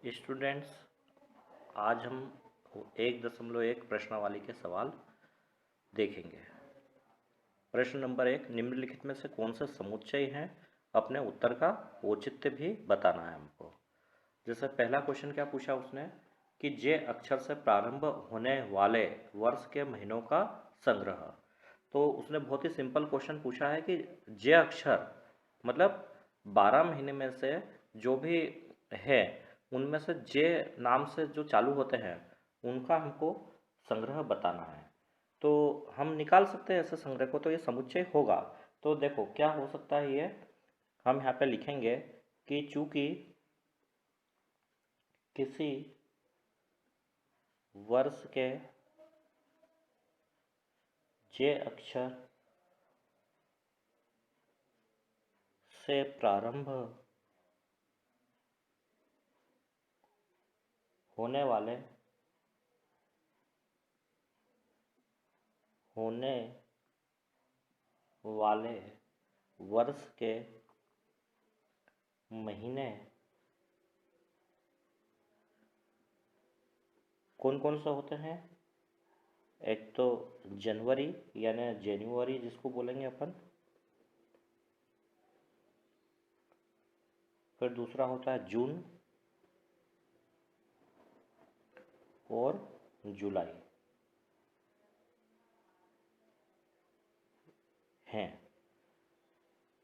Students, आज हम 1.1 प्रश्नावली के सवाल देखेंगे। प्रश्न नंबर 1, निम्नलिखित में से कौन से समुच्चय हैं? अपने उत्तर का औचित्य भी बताना है हमको। जैसे पहला क्वेश्चन क्या पूछा उसने कि जे अक्षर से प्रारंभ होने वाले वर्ष के महीनों का संग्रह। तो उसने बहुत ही सिंपल क्वेश्चन पूछा है कि जे अक्षर मतलब 12 महीने में से जो भी है उनमें से जे नाम से जो चालू होते हैं उनका हमको संग्रह बताना है। तो हम निकाल सकते हैं ऐसे संग्रह को, तो ये समुच्चय होगा। तो देखो क्या हो सकता है ये, हम यहाँ पे लिखेंगे कि चूंकि किसी वर्ष के जे अक्षर से प्रारंभ होने वाले वर्ष के महीने कौन कौन से होते हैं? एक तो जनवरी यानी जनवरी जिसको बोलेंगे अपन, फिर दूसरा होता है जून और जुलाई हैं।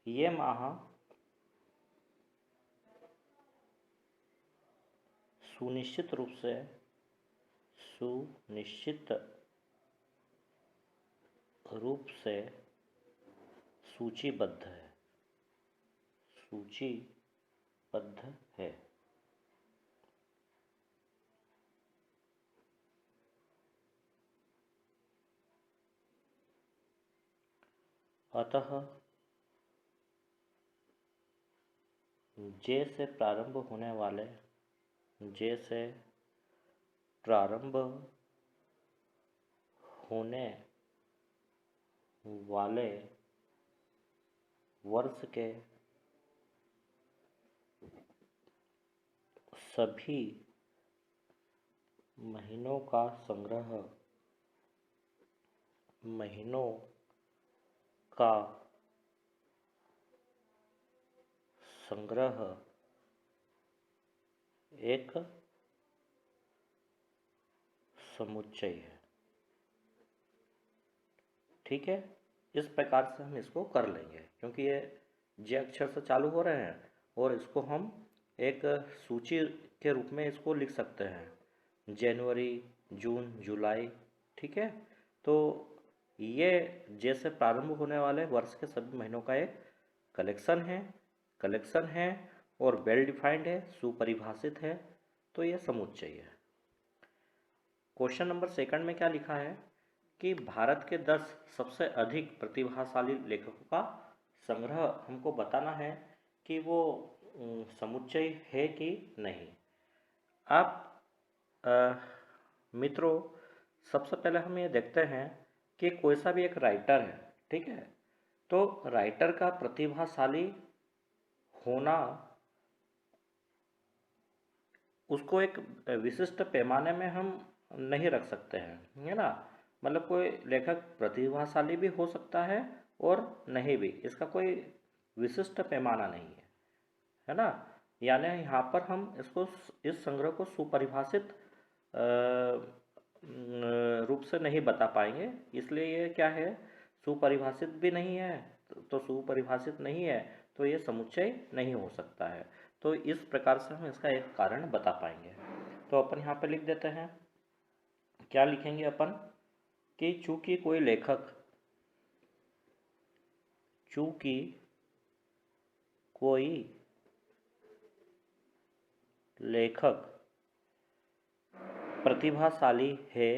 ये माह सुनिश्चित रूप से सूचीबद्ध है। अतः जे से प्रारंभ होने वाले वर्ष के सभी महीनों का संग्रह एक समुच्चय है। ठीक है, इस प्रकार से हम इसको कर लेंगे क्योंकि ये जे अक्षर से चालू हो रहे हैं और इसको हम एक सूची के रूप में इसको लिख सकते हैं, जनवरी, जून, जुलाई। ठीक है, तो ये जैसे प्रारंभ होने वाले वर्ष के सभी महीनों का एक कलेक्शन है और वेल डिफाइंड है, सुपरिभाषित है। तो ये समुच्चय है। क्वेश्चन नंबर 2 में क्या लिखा है कि भारत के 10 सबसे अधिक प्रतिभाशाली लेखकों का संग्रह हमको बताना है कि वो समुच्चय है कि नहीं। आप मित्रों, सबसे पहले हम ये देखते हैं कि कोई सा भी एक राइटर है, ठीक है, तो राइटर का प्रतिभाशाली होना उसको एक विशिष्ट पैमाने में हम नहीं रख सकते हैं, है ना। मतलब कोई लेखक प्रतिभाशाली भी हो सकता है और नहीं भी, इसका कोई विशिष्ट पैमाना नहीं है ना। यानी यहाँ पर हम इस संग्रह को सुपरिभाषित रूप से नहीं बता पाएंगे, इसलिए ये क्या है, सुपरिभाषित भी नहीं है। तो सुपरिभाषित नहीं है तो ये समुच्चय नहीं हो सकता है। तो इस प्रकार से हम इसका एक कारण बता पाएंगे। तो अपन यहाँ पे लिख देते हैं, क्या लिखेंगे अपन कि चूंकि कोई लेखक प्रतिभाशाली है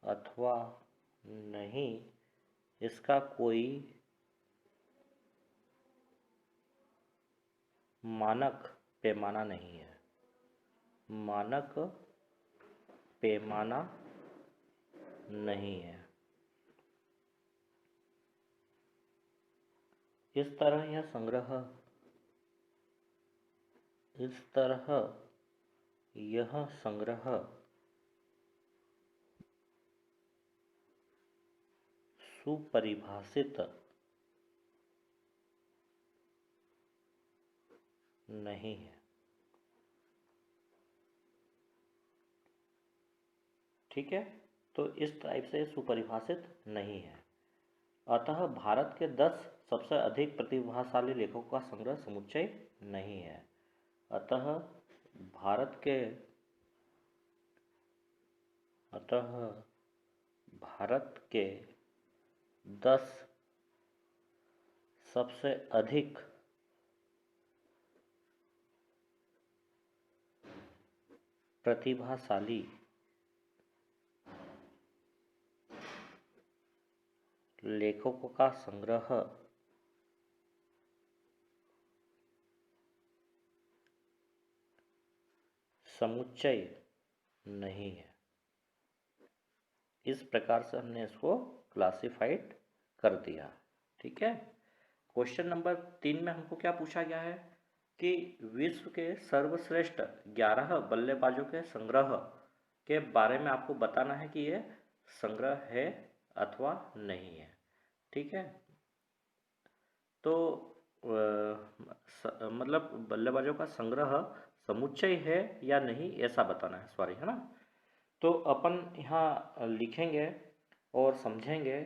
अथवा नहीं, इसका कोई मानक पैमाना नहीं है। इस तरह यह संग्रह सुपरिभाषित नहीं है। ठीक है, तो इस टाइप से सुपरिभाषित नहीं है। अतः भारत के 10 सबसे अधिक प्रतिभाशाली लेखकों का संग्रह समुच्चय नहीं है। अतः भारत के 10 सबसे अधिक प्रतिभाशाली लेखकों का संग्रह समुच्चय नहीं है। इस प्रकार से हमने इसको क्लासिफाइड कर दिया। ठीक है, क्वेश्चन नंबर 3 में हमको क्या पूछा गया है कि विश्व के सर्वश्रेष्ठ 11 बल्लेबाजों के संग्रह के बारे में आपको बताना है कि ये संग्रह है अथवा नहीं है। ठीक है, तो मतलब बल्लेबाजों का संग्रह समुच्चय है या नहीं ऐसा बताना है, सॉरी, है ना। तो अपन यहाँ लिखेंगे और समझेंगे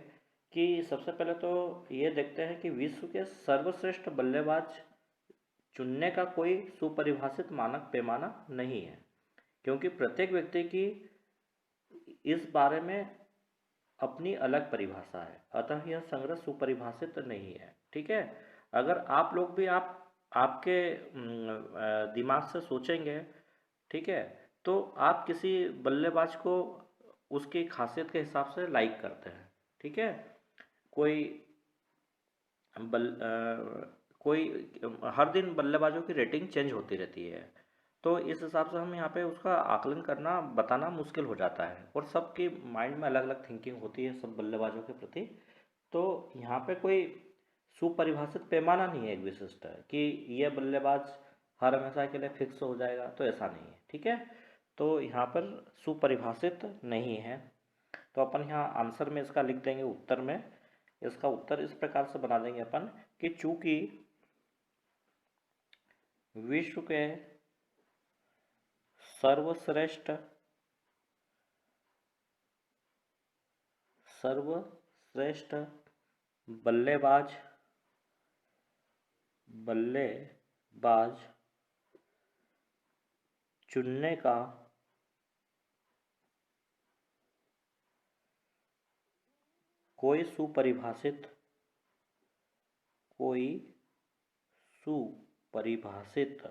कि सबसे पहले तो ये देखते हैं कि विश्व के सर्वश्रेष्ठ बल्लेबाज चुनने का कोई सुपरिभाषित मानक पैमाना नहीं है, क्योंकि प्रत्येक व्यक्ति की इस बारे में अपनी अलग परिभाषा है। अतः यह संग्रह सुपरिभाषित नहीं है। ठीक है, अगर आप लोग भी आपके दिमाग से सोचेंगे, ठीक है, तो आप किसी बल्लेबाज को उसकी खासियत के हिसाब से लाइक करते हैं। ठीक है, कोई हर दिन बल्लेबाजों की रेटिंग चेंज होती रहती है, तो इस हिसाब से हम यहाँ पे उसका आकलन करना बताना मुश्किल हो जाता है, और सबके माइंड में अलग अलग थिंकिंग होती है सब बल्लेबाजों के प्रति। तो यहाँ पे कोई सुपरिभाषित पैमाना नहीं है एक विशिष्ट कि यह बल्लेबाज हर हमेशा के लिए फिक्स हो जाएगा, तो ऐसा नहीं है। ठीक है, तो यहाँ पर सुपरिभाषित नहीं है। तो अपन यहाँ आंसर में इसका लिख देंगे, उत्तर में इसका उत्तर इस प्रकार से बना देंगे अपन कि चूंकि विश्व के सर्वश्रेष्ठ बल्लेबाज चुनने का कोई सुपरिभाषित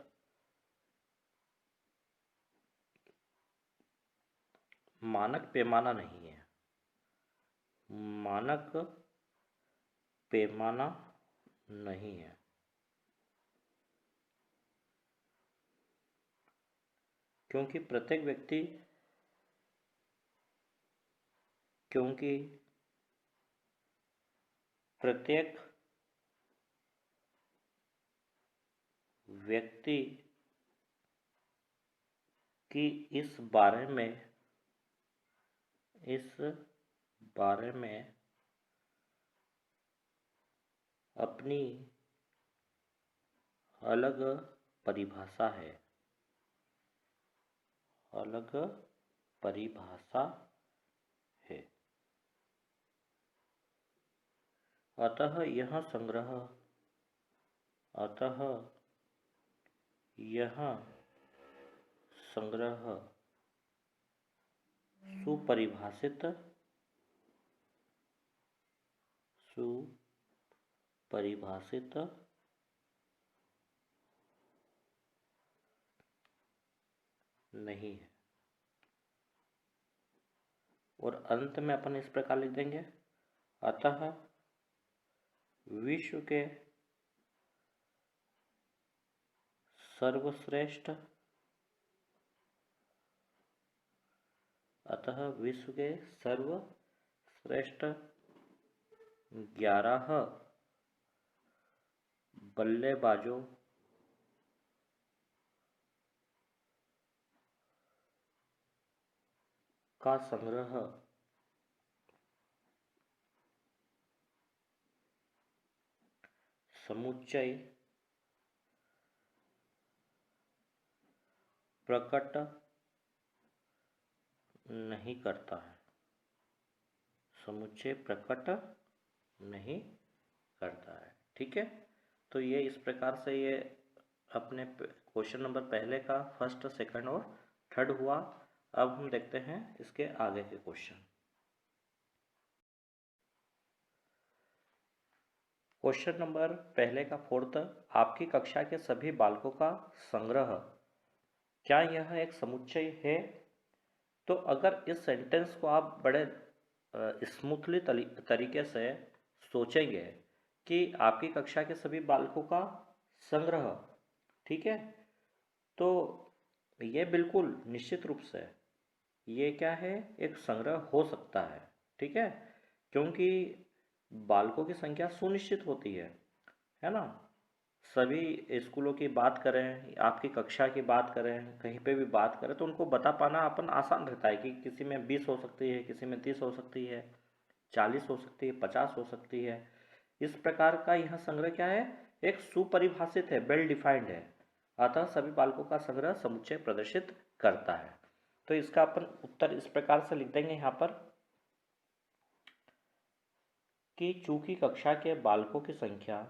मानक पैमाना नहीं है। मानक पैमाना नहीं है, क्योंकि प्रत्येक व्यक्ति की इस बारे में अपनी अलग परिभाषा है। अतः यह संग्रह सुपरिभाषित नहीं है। और अंत में अपन इस प्रकार लिख देंगे, अतः विश्व के सर्वश्रेष्ठ 11 बल्लेबाजों का संग्रह समुच्चय प्रकट नहीं करता है, समुच्चय प्रकट नहीं करता है। ठीक है, तो ये इस प्रकार से ये अपने क्वेश्चन नंबर पहले का फर्स्ट, सेकंड और थर्ड हुआ। अब हम देखते हैं इसके आगे के क्वेश्चन। क्वेश्चन नंबर पहले का फोर्थ, आपकी कक्षा के सभी बालकों का संग्रह, क्या यह एक समुच्चय है? तो अगर इस सेंटेंस को आप बड़े स्मूथली तरीके से सोचेंगे कि आपकी कक्षा के सभी बालकों का संग्रह, ठीक है, तो ये बिल्कुल निश्चित रूप से ये क्या है, एक संग्रह हो सकता है। ठीक है, क्योंकि बालकों की संख्या सुनिश्चित होती है ना। सभी स्कूलों की बात करें, आपकी कक्षा की बात करें, कहीं पे भी बात करें, तो उनको बता पाना अपन आसान रहता है कि किसी में 20 हो सकती है, किसी में 30 हो सकती है, 40 हो सकती है, 50 हो सकती है। इस प्रकार का यह संग्रह क्या है, एक सुपरिभाषित है, वेल डिफाइंड है। अतः सभी बालकों का संग्रह समुच्चय प्रदर्शित करता है। तो इसका अपन उत्तर इस प्रकार से लिख देंगे यहाँ पर कि चूंकि कक्षा के बालकों की संख्या,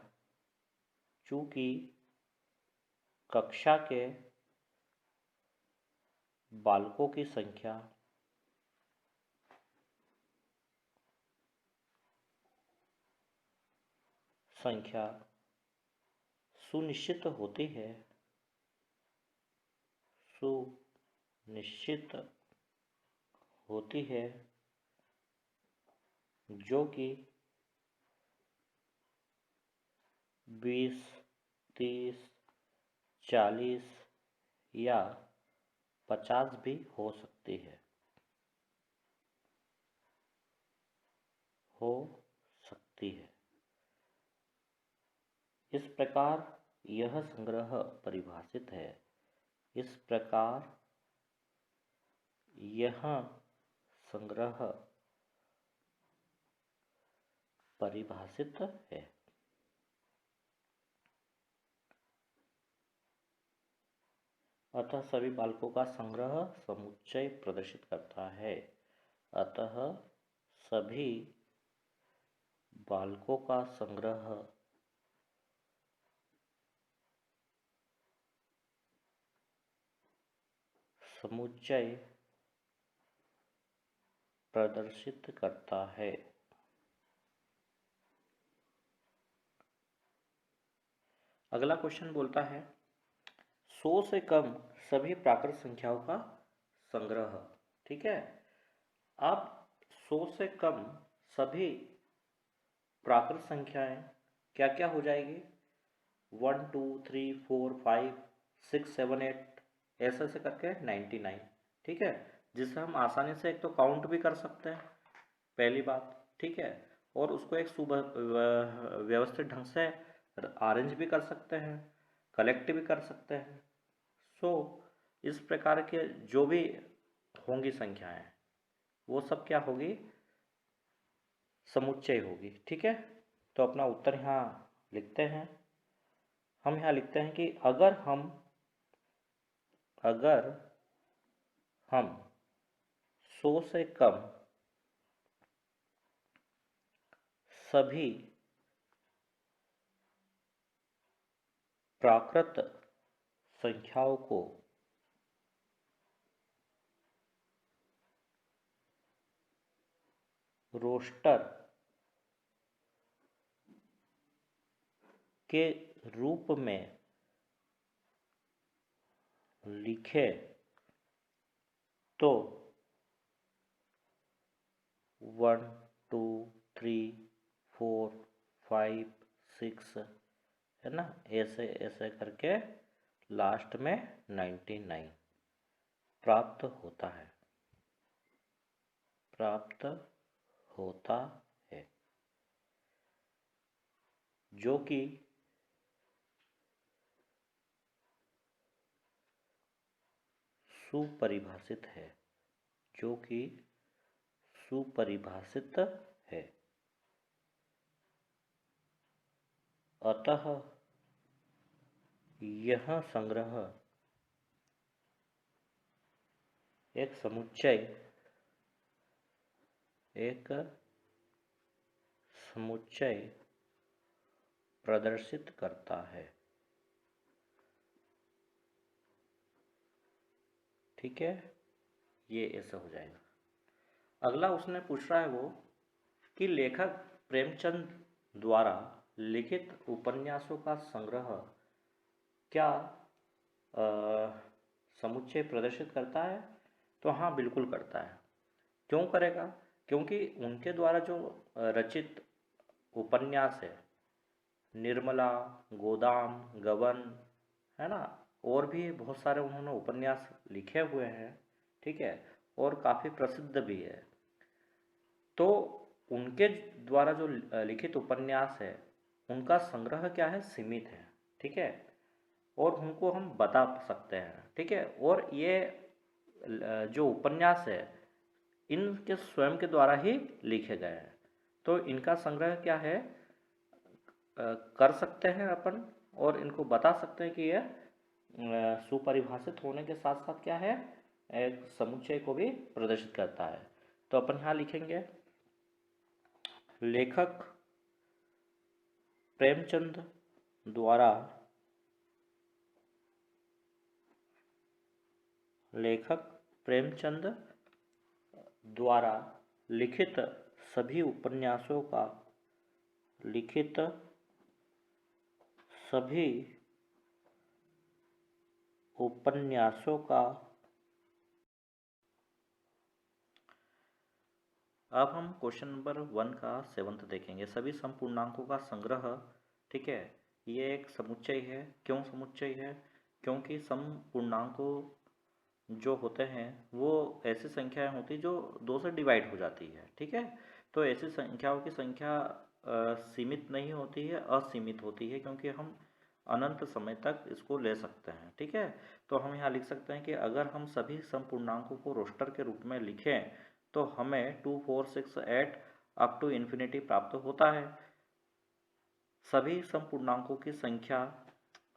चूंकि कक्षा के बालकों की संख्या सुनिश्चित होती है, सुनिश्चित होती है, जो कि 20, 30, 40 या 50 भी हो सकती है, हो सकती है। इस प्रकार यह संग्रह परिभाषित है, इस प्रकार यह संग्रह परिभाषित है। अतः सभी बालकों का संग्रह समुच्चय प्रदर्शित करता है। अतः सभी बालकों का संग्रह समुच्चय प्रदर्शित करता है। अगला क्वेश्चन बोलता है 100 से कम सभी प्राकृत संख्याओं का संग्रह। ठीक है, अब 100 से कम सभी प्राकृत संख्याएं क्या क्या हो जाएगी, 1 2 3 4 5 6 7 8 ऐसे ऐसे करके 99। ठीक है, जिससे हम आसानी से एक तो काउंट भी कर सकते हैं, पहली बात। ठीक है, और उसको एक व्यवस्थित ढंग से अरेंज भी कर सकते हैं, कलेक्ट भी कर सकते हैं। सो इस प्रकार के जो भी होंगी संख्याएं, वो सब क्या होगी, समुच्चय होगी। ठीक है, तो अपना उत्तर यहाँ लिखते हैं। हम यहाँ लिखते हैं कि अगर हम 100 से कम सभी प्राकृत संख्याओं को रोस्टर के रूप में लिखे तो 1 2 3 4 5 6 है ना, ऐसे ऐसे करके लास्ट में 99 प्राप्त होता है, प्राप्त होता है, जो कि सुपरिभाषित है, जो कि सुपरिभाषित है। अतः यह संग्रह एक समुच्चय प्रदर्शित करता है। ठीक है, ये ऐसा हो जाएगा। अगला उसने पूछ रहा है वो कि लेखक प्रेमचंद द्वारा लिखित उपन्यासों का संग्रह क्या समुच्चय प्रदर्शित करता है? तो हाँ, बिल्कुल करता है। क्यों करेगा? क्योंकि उनके द्वारा जो रचित उपन्यास है, निर्मला, गोदाम, गबन, है ना, और भी बहुत सारे उन्होंने उपन्यास लिखे हुए हैं। ठीक है, और काफ़ी प्रसिद्ध भी है। तो उनके द्वारा जो लिखित उपन्यास है, उनका संग्रह क्या है, सीमित है। ठीक है, और उनको हम बता सकते हैं। ठीक है, और ये जो उपन्यास है, इनके स्वयं के द्वारा ही लिखे गए हैं। तो इनका संग्रह क्या है, कर सकते हैं अपन, और इनको बता सकते हैं कि यह सुपरिभाषित होने के साथ साथ क्या है, एक समुच्चय को भी प्रदर्शित करता है। तो अपन यहाँ लिखेंगे, लेखक प्रेमचंद द्वारा लिखित सभी उपन्यासों का अब हम क्वेश्चन नंबर 1 का 7th देखेंगे। सभी संपूर्णांकों का संग्रह। ठीक है, ये एक समुच्चय है। क्यों समुच्चय है? क्योंकि संपूर्णांकों जो होते हैं वो ऐसी संख्याएं होती जो 2 से डिवाइड हो जाती है। ठीक है, तो ऐसी संख्याओं की संख्या सीमित नहीं होती है, असीमित होती है, क्योंकि हम अनंत समय तक इसको ले सकते हैं। ठीक है, तो हम यहाँ लिख सकते हैं कि अगर हम सभी संपूर्णांकों को रोस्टर के रूप में लिखें तो हमें 2, 4, 6, 8 अप टू इन्फिनिटी प्राप्त होता है। सभी संपूर्णांकों की संख्या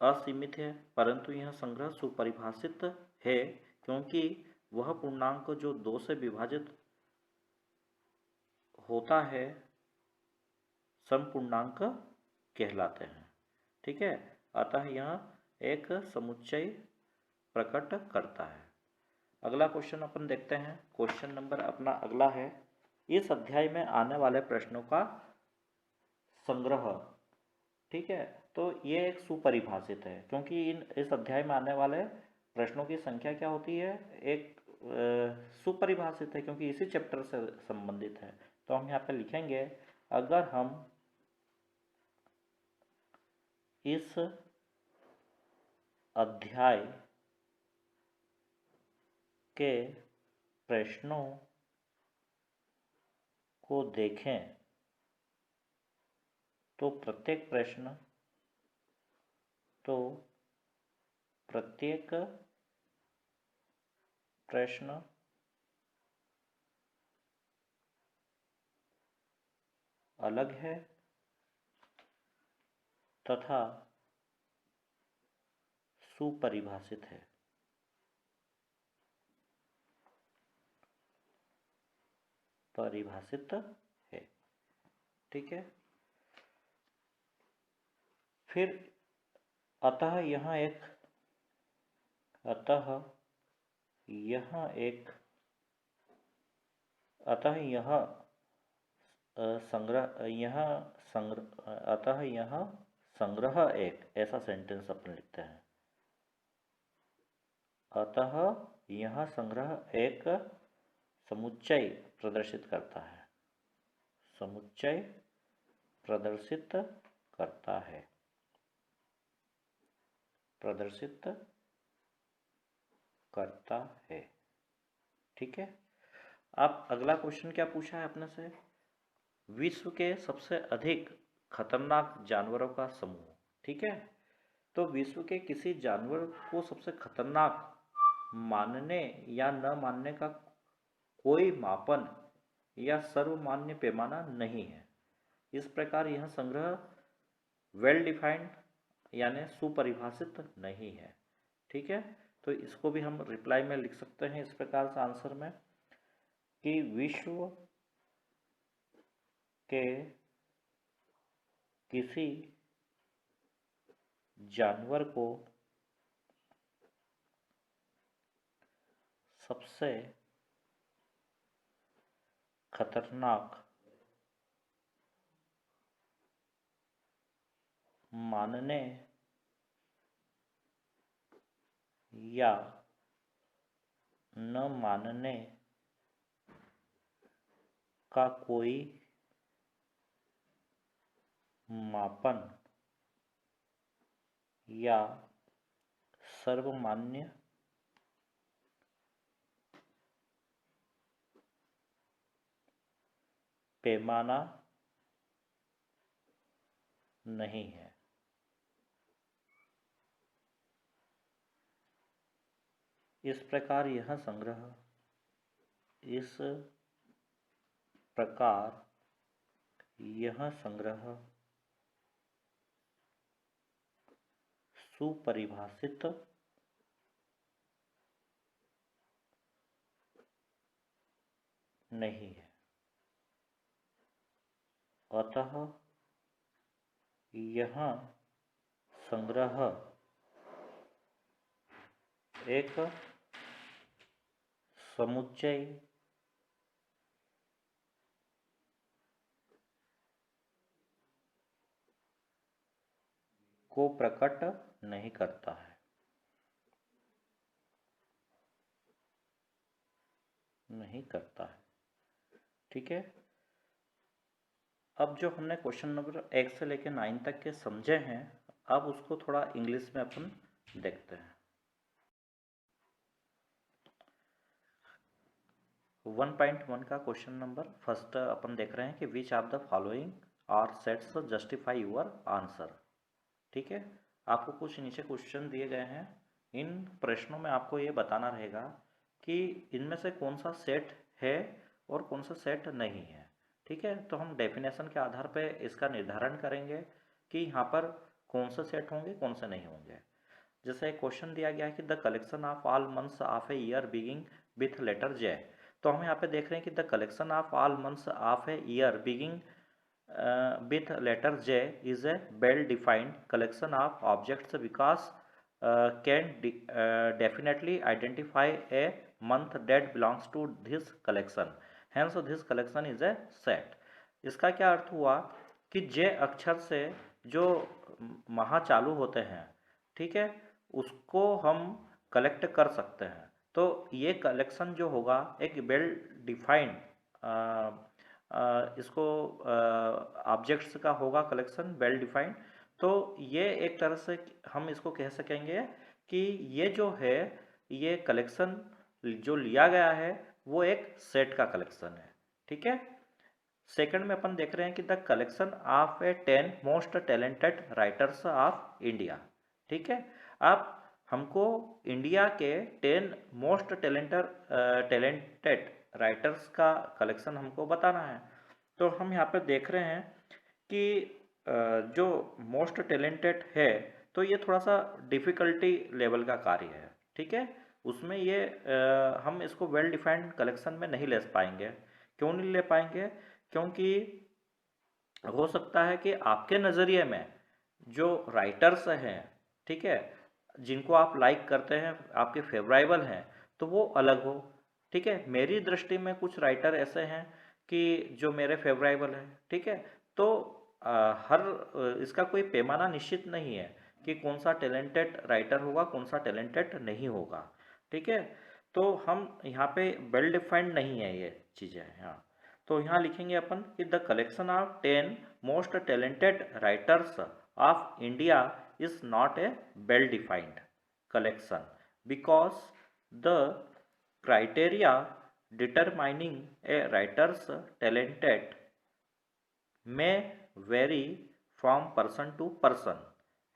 असीमित है, परंतु यह संग्रह सुपरिभाषित है, क्योंकि वह पूर्णांक जो 2 से विभाजित होता है संपूर्णांक कहलाते हैं। ठीक है, अतः यह एक समुच्चय प्रकट करता है। अगला क्वेश्चन अपन देखते हैं। क्वेश्चन नंबर अपना अगला है, इस अध्याय में आने वाले प्रश्नों का संग्रह। ठीक है, तो ये एक सुपरिभाषित है, क्योंकि इस अध्याय में आने वाले प्रश्नों की संख्या क्या होती है, एक सुपरिभाषित है, क्योंकि इसी चैप्टर से संबंधित है। तो हम यहाँ पे लिखेंगे, अगर हम इस अध्याय के प्रश्नों को देखें तो प्रत्येक प्रश्न अलग है तथा सुपरिभाषित है। ठीक है, फिर अतः यह संग्रह एक, ऐसा सेंटेंस अपन लिखते हैं। अतः यह संग्रह एक समुच्चय प्रदर्शित करता है। प्रदर्शित करता है। ठीक है, अब अगला क्वेश्चन क्या पूछा है अपने से, विश्व के सबसे अधिक खतरनाक जानवरों का समूह। ठीक है, तो विश्व के किसी जानवर को सबसे खतरनाक मानने या न मानने का कोई मापन या सर्वमान्य पैमाना नहीं है। इस प्रकार यह संग्रह वेल डिफाइंड यानी सुपरिभाषित नहीं है। ठीक है, तो इसको भी हम रिप्लाई में लिख सकते हैं इस प्रकार से आंसर में कि विश्व के किसी जानवर को सबसे खतरनाक मानने या न मानने का कोई मापन या सर्वमान्य पैमाना नहीं है। इस प्रकार यह संग्रह सुपरिभाषित नहीं है। अतः यह संग्रह एक समुच्चय को प्रकट नहीं करता है। ठीक है, अब जो हमने क्वेश्चन नंबर 1 से लेकर 9 तक के समझे हैं, अब उसको थोड़ा इंग्लिश में अपन देखते हैं। 1.1 का क्वेश्चन नंबर फर्स्ट अपन देख रहे हैं कि which of the following are sets justify your answer. ठीक है, आपको कुछ नीचे क्वेश्चन दिए गए हैं। इन प्रश्नों में आपको ये बताना रहेगा कि इनमें से कौन सा सेट है और कौन सा सेट नहीं है। ठीक है, तो हम डेफिनेशन के आधार पे इसका निर्धारण करेंगे कि यहाँ पर कौन से सेट होंगे कौन से नहीं होंगे। जैसे एक क्वेश्चन दिया गया है कि the collection of all months of a year beginning with letter J. तो हम यहाँ पे देख रहे हैं कि the collection of all months of a year beginning with letter J is a well defined collection of objects because can definitely identify a month that belongs to this collection, hence this collection is a set। इसका क्या अर्थ हुआ कि J अक्षर से जो माह चालू होते हैं, ठीक है, उसको हम कलेक्ट कर सकते हैं। तो ये कलेक्शन जो होगा एक वेल डिफाइंड इसको ऑब्जेक्ट्स का होगा कलेक्शन वेल डिफाइंड। तो ये एक तरह से हम इसको कह सकेंगे कि ये जो है ये कलेक्शन जो लिया गया है वो एक सेट का कलेक्शन है। ठीक है, सेकंड में अपन देख रहे हैं कि the collection of A 10 most talented writers of India. ठीक है, अब हमको इंडिया के 10 मोस्ट टैलेंटेड राइटर्स का कलेक्शन हमको बताना है। तो हम यहाँ पर देख रहे हैं कि जो मोस्ट टैलेंटेड है तो ये थोड़ा सा डिफ़िकल्टी लेवल का कार्य है। ठीक है, उसमें ये हम इसको वेल डिफाइंड कलेक्शन में नहीं ले पाएंगे। क्यों नहीं ले पाएंगे? क्योंकि हो सकता है कि आपके नज़रिए में जो राइटर्स हैं, ठीक है, जिनको आप लाइक करते हैं, आपके फेवरेबल हैं, तो वो अलग हो। ठीक है, मेरी दृष्टि में कुछ राइटर ऐसे हैं कि जो मेरे फेवरेबल हैं। ठीक है, तो इसका कोई पैमाना निश्चित नहीं है कि कौन सा टैलेंटेड राइटर होगा कौन सा टैलेंटेड नहीं होगा। ठीक है, तो हम यहाँ पे वेल डिफाइंड नहीं है ये चीज़ें। हाँ, तो यहाँ लिखेंगे अपन कि the collection of 10 most talented writers of India is not a well defined collection because the criteria determining a writer's talented may vary from person to person,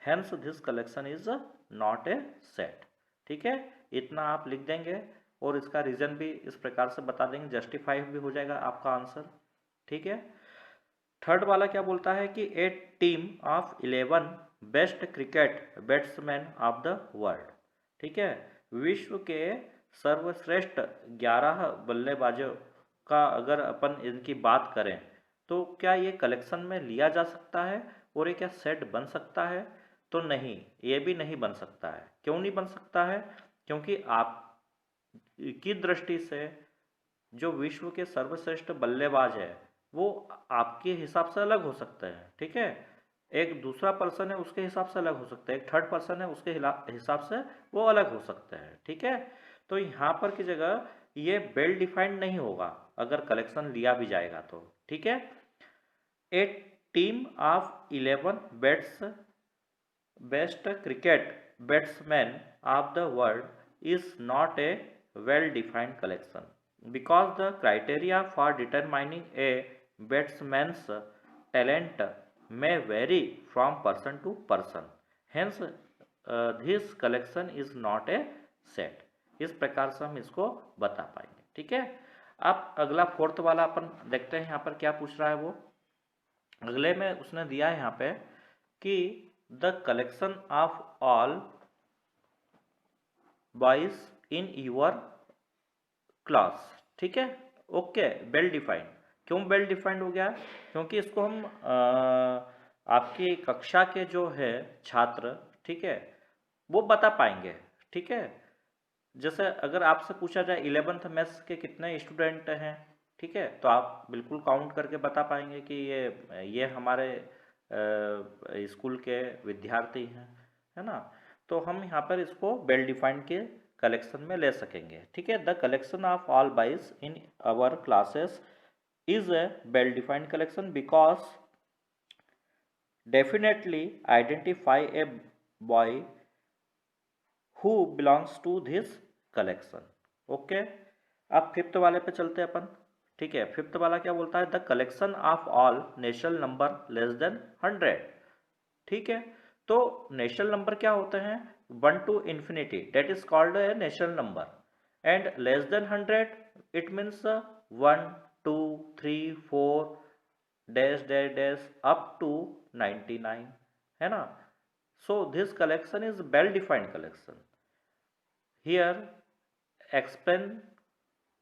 hence this collection is not a set। ठीक है, इतना आप लिख देंगे और इसका reason भी इस प्रकार से बता देंगे, जस्टिफाई भी हो जाएगा आपका आंसर। ठीक है। थर्ड वाला क्या बोलता है कि a team of 11 best cricket batsman of the world. ठीक है, विश्व के सर्वश्रेष्ठ 11 बल्लेबाजों का अगर अपन इनकी बात करें तो क्या ये कलेक्शन में लिया जा सकता है और ये क्या सेट बन सकता है? तो नहीं, ये भी नहीं बन सकता है। क्यों नहीं बन सकता है? क्योंकि आप की दृष्टि से जो विश्व के सर्वश्रेष्ठ बल्लेबाज है वो आपके हिसाब से अलग हो सकते हैं। ठीक है, एक दूसरा पर्सन है उसके हिसाब से अलग हो सकता है, एक थर्ड पर्सन है उसके हिसाब से वो अलग हो सकते हैं। ठीक है, तो यहाँ पर की जगह ये वेल डिफाइंड नहीं होगा अगर कलेक्शन लिया भी जाएगा तो। ठीक है, a team of 11 best cricket batsman of the world is not a well defined collection because the criteria for determining a batsman's talent may vary from person to person, hence this collection is not a set। इस प्रकार से हम इसको बता पाएंगे। ठीक है, अब अगला फोर्थ वाला अपन देखते हैं यहाँ पर क्या पूछ रहा है वो। अगले में उसने दिया है यहाँ पे कि the collection of all boys in your class. ठीक है, ओके, वेल डिफाइंड। क्यों वेल डिफाइंड हो गया? क्योंकि इसको हम आपकी कक्षा के जो है छात्र, ठीक है, वो बता पाएंगे। ठीक है, जैसे अगर आपसे पूछा जाए 11th मैथ्स के कितने स्टूडेंट हैं, ठीक है, तो आप बिल्कुल काउंट करके बता पाएंगे कि ये हमारे स्कूल के विद्यार्थी हैं, है ना। तो हम यहाँ पर इसको वेल डिफाइंड के कलेक्शन में ले सकेंगे। ठीक है, the collection of all boys in our classes is a well defined collection because definitely identify a boy who belongs to this collection. Okay, अब फिफ्थ वाले पे चलते हैं अपन। ठीक है, फिफ्थ वाला क्या बोलता है? The collection of all natural number less than 100। ठीक है, तो नेचुरल नंबर क्या होते हैं? 1 to infinity, that is called a natural number, and less than 100 it means 1 2 3 4 dash dash dash up to 99, है ना। So this collection is well defined collection। Here explain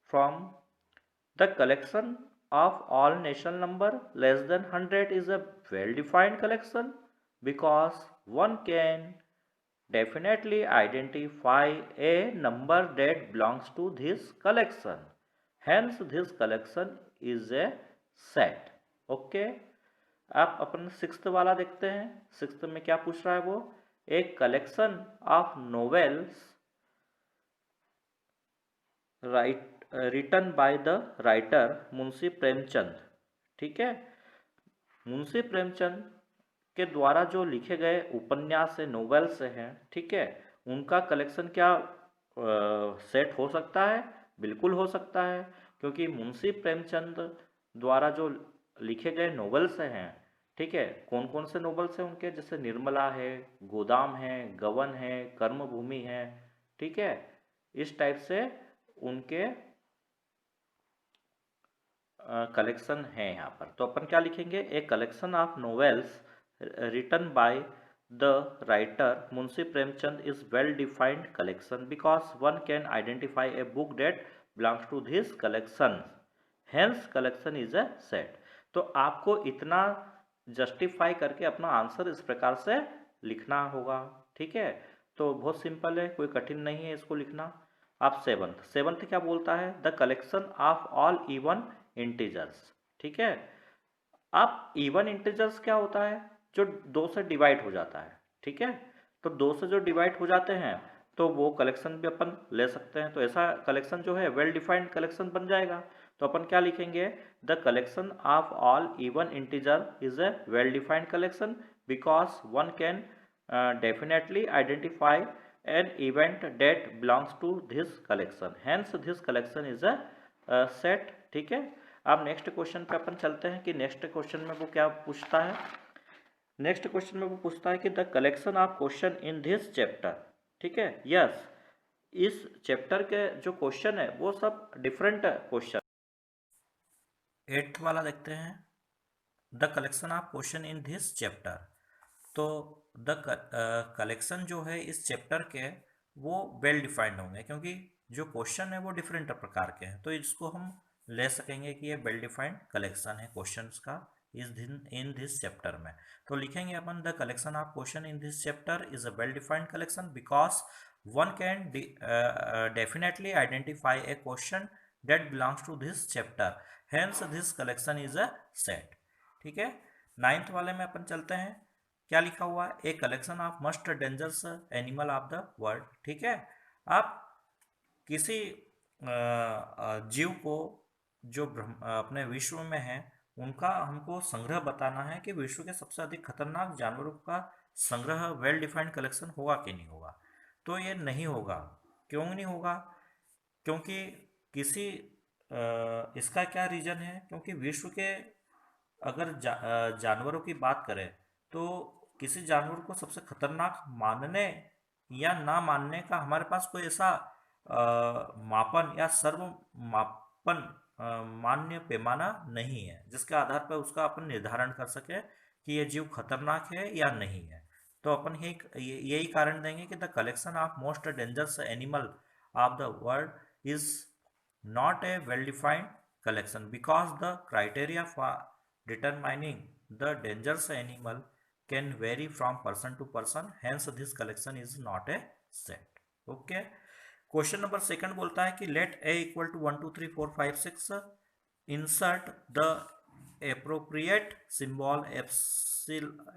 from the collection of all natural number less than 100 is a well defined collection because one can definitely identify a number that belongs to this collection, hence this collection is a set। Okay, आप अपन sixth वाला देखते हैं। Sixth में क्या पूछ रहा है वो? एक collection of novels written by the writer Munshi Premchand. ठीक है, मुंशी प्रेमचंद के द्वारा जो लिखे गए उपन्यास से नोवेल्स हैं, ठीक है, उनका कलेक्शन क्या सेट हो सकता है? बिल्कुल हो सकता है, क्योंकि मुंशी प्रेमचंद द्वारा जो लिखे गए नोवेल्स हैं, ठीक है, कौन कौन से नोवेल्स हैं उनके? जैसे निर्मला है, गोदाम है, गबन है, कर्मभूमि है। ठीक है, इस टाइप से उनके कलेक्शन है यहाँ पर। तो अपन क्या लिखेंगे? A collection of novels written by the writer Munshi Premchand is well defined collection because one can identify a book that belongs to this collection, hence collection is a set। तो आपको इतना जस्टिफाई करके अपना answer इस प्रकार से लिखना होगा। ठीक है, तो बहुत सिंपल है, कोई कठिन नहीं है इसको लिखना। आप सेवंथ क्या बोलता है? The collection of all even integers. ठीक है, अब इवन इंटीजर्स क्या होता है? जो 2 से डिवाइड हो जाता है। ठीक है, तो 2 से जो डिवाइड हो जाते हैं तो वो कलेक्शन भी अपन ले सकते हैं। तो ऐसा कलेक्शन जो है वेल डिफाइंड कलेक्शन बन जाएगा। तो अपन क्या लिखेंगे? The collection of all even integer is a well defined collection because one can definitely identify an event that belongs to this collection, hence this collection is a set. ठीक है, अब next question पे अपन चलते हैं कि next question में वो क्या पूछता है। नेक्स्ट क्वेश्चन में वो पूछता है कि the collection of question in this chapter. ठीक है, यस, इस चैप्टर के जो क्वेश्चन है वो सब डिफरेंट क्वेश्चन। 8th वाला देखते हैं, the collection of question in this chapter. तो द कलेक्शन जो है इस चैप्टर के वो वेल डिफाइंड होंगे, क्योंकि जो क्वेश्चन है वो डिफरेंट प्रकार के हैं, तो इसको हम ले सकेंगे कि ये वेल डिफाइंड कलेक्शन है क्वेश्चंस का इस इन दिस चैप्टर में। तो लिखेंगे upon the collection of question in this chapter is a well defined collection because one can definitely identify a question that belongs to this chapter, hence this collection is a set। ठीक है, 9th वाले में अपन चलते हैं, क्या लिखा हुआ है, a collection of most dangerous animal of the world. ठीक है, आप किसी जीव को जो अपने विश्व में है उनका हमको संग्रह बताना है कि विश्व के सबसे अधिक खतरनाक जानवरों का संग्रह वेल डिफाइंड कलेक्शन होगा कि नहीं होगा। तो ये नहीं होगा, क्यों नहीं होगा, क्योंकि किसी इसका क्या रीजन है, क्योंकि विश्व के अगर जानवरों की बात करें तो किसी जानवर को सबसे खतरनाक मानने या ना मानने का हमारे पास कोई ऐसा मापन या सर्व मापन मान्य पैमाना नहीं है जिसके आधार पर उसका अपन निर्धारण कर सके कि ये जीव खतरनाक है या नहीं है। तो अपन यही कारण देंगे कि the collection of most dangerous animal of the world is not A well defined collection because the criteria for determining the dangerous animal can vary from person to person, hence this collection is not a set। okay, question number 2 बोलता है कि let a equal to 1 2 3 4 5 6 insert the appropriate symbol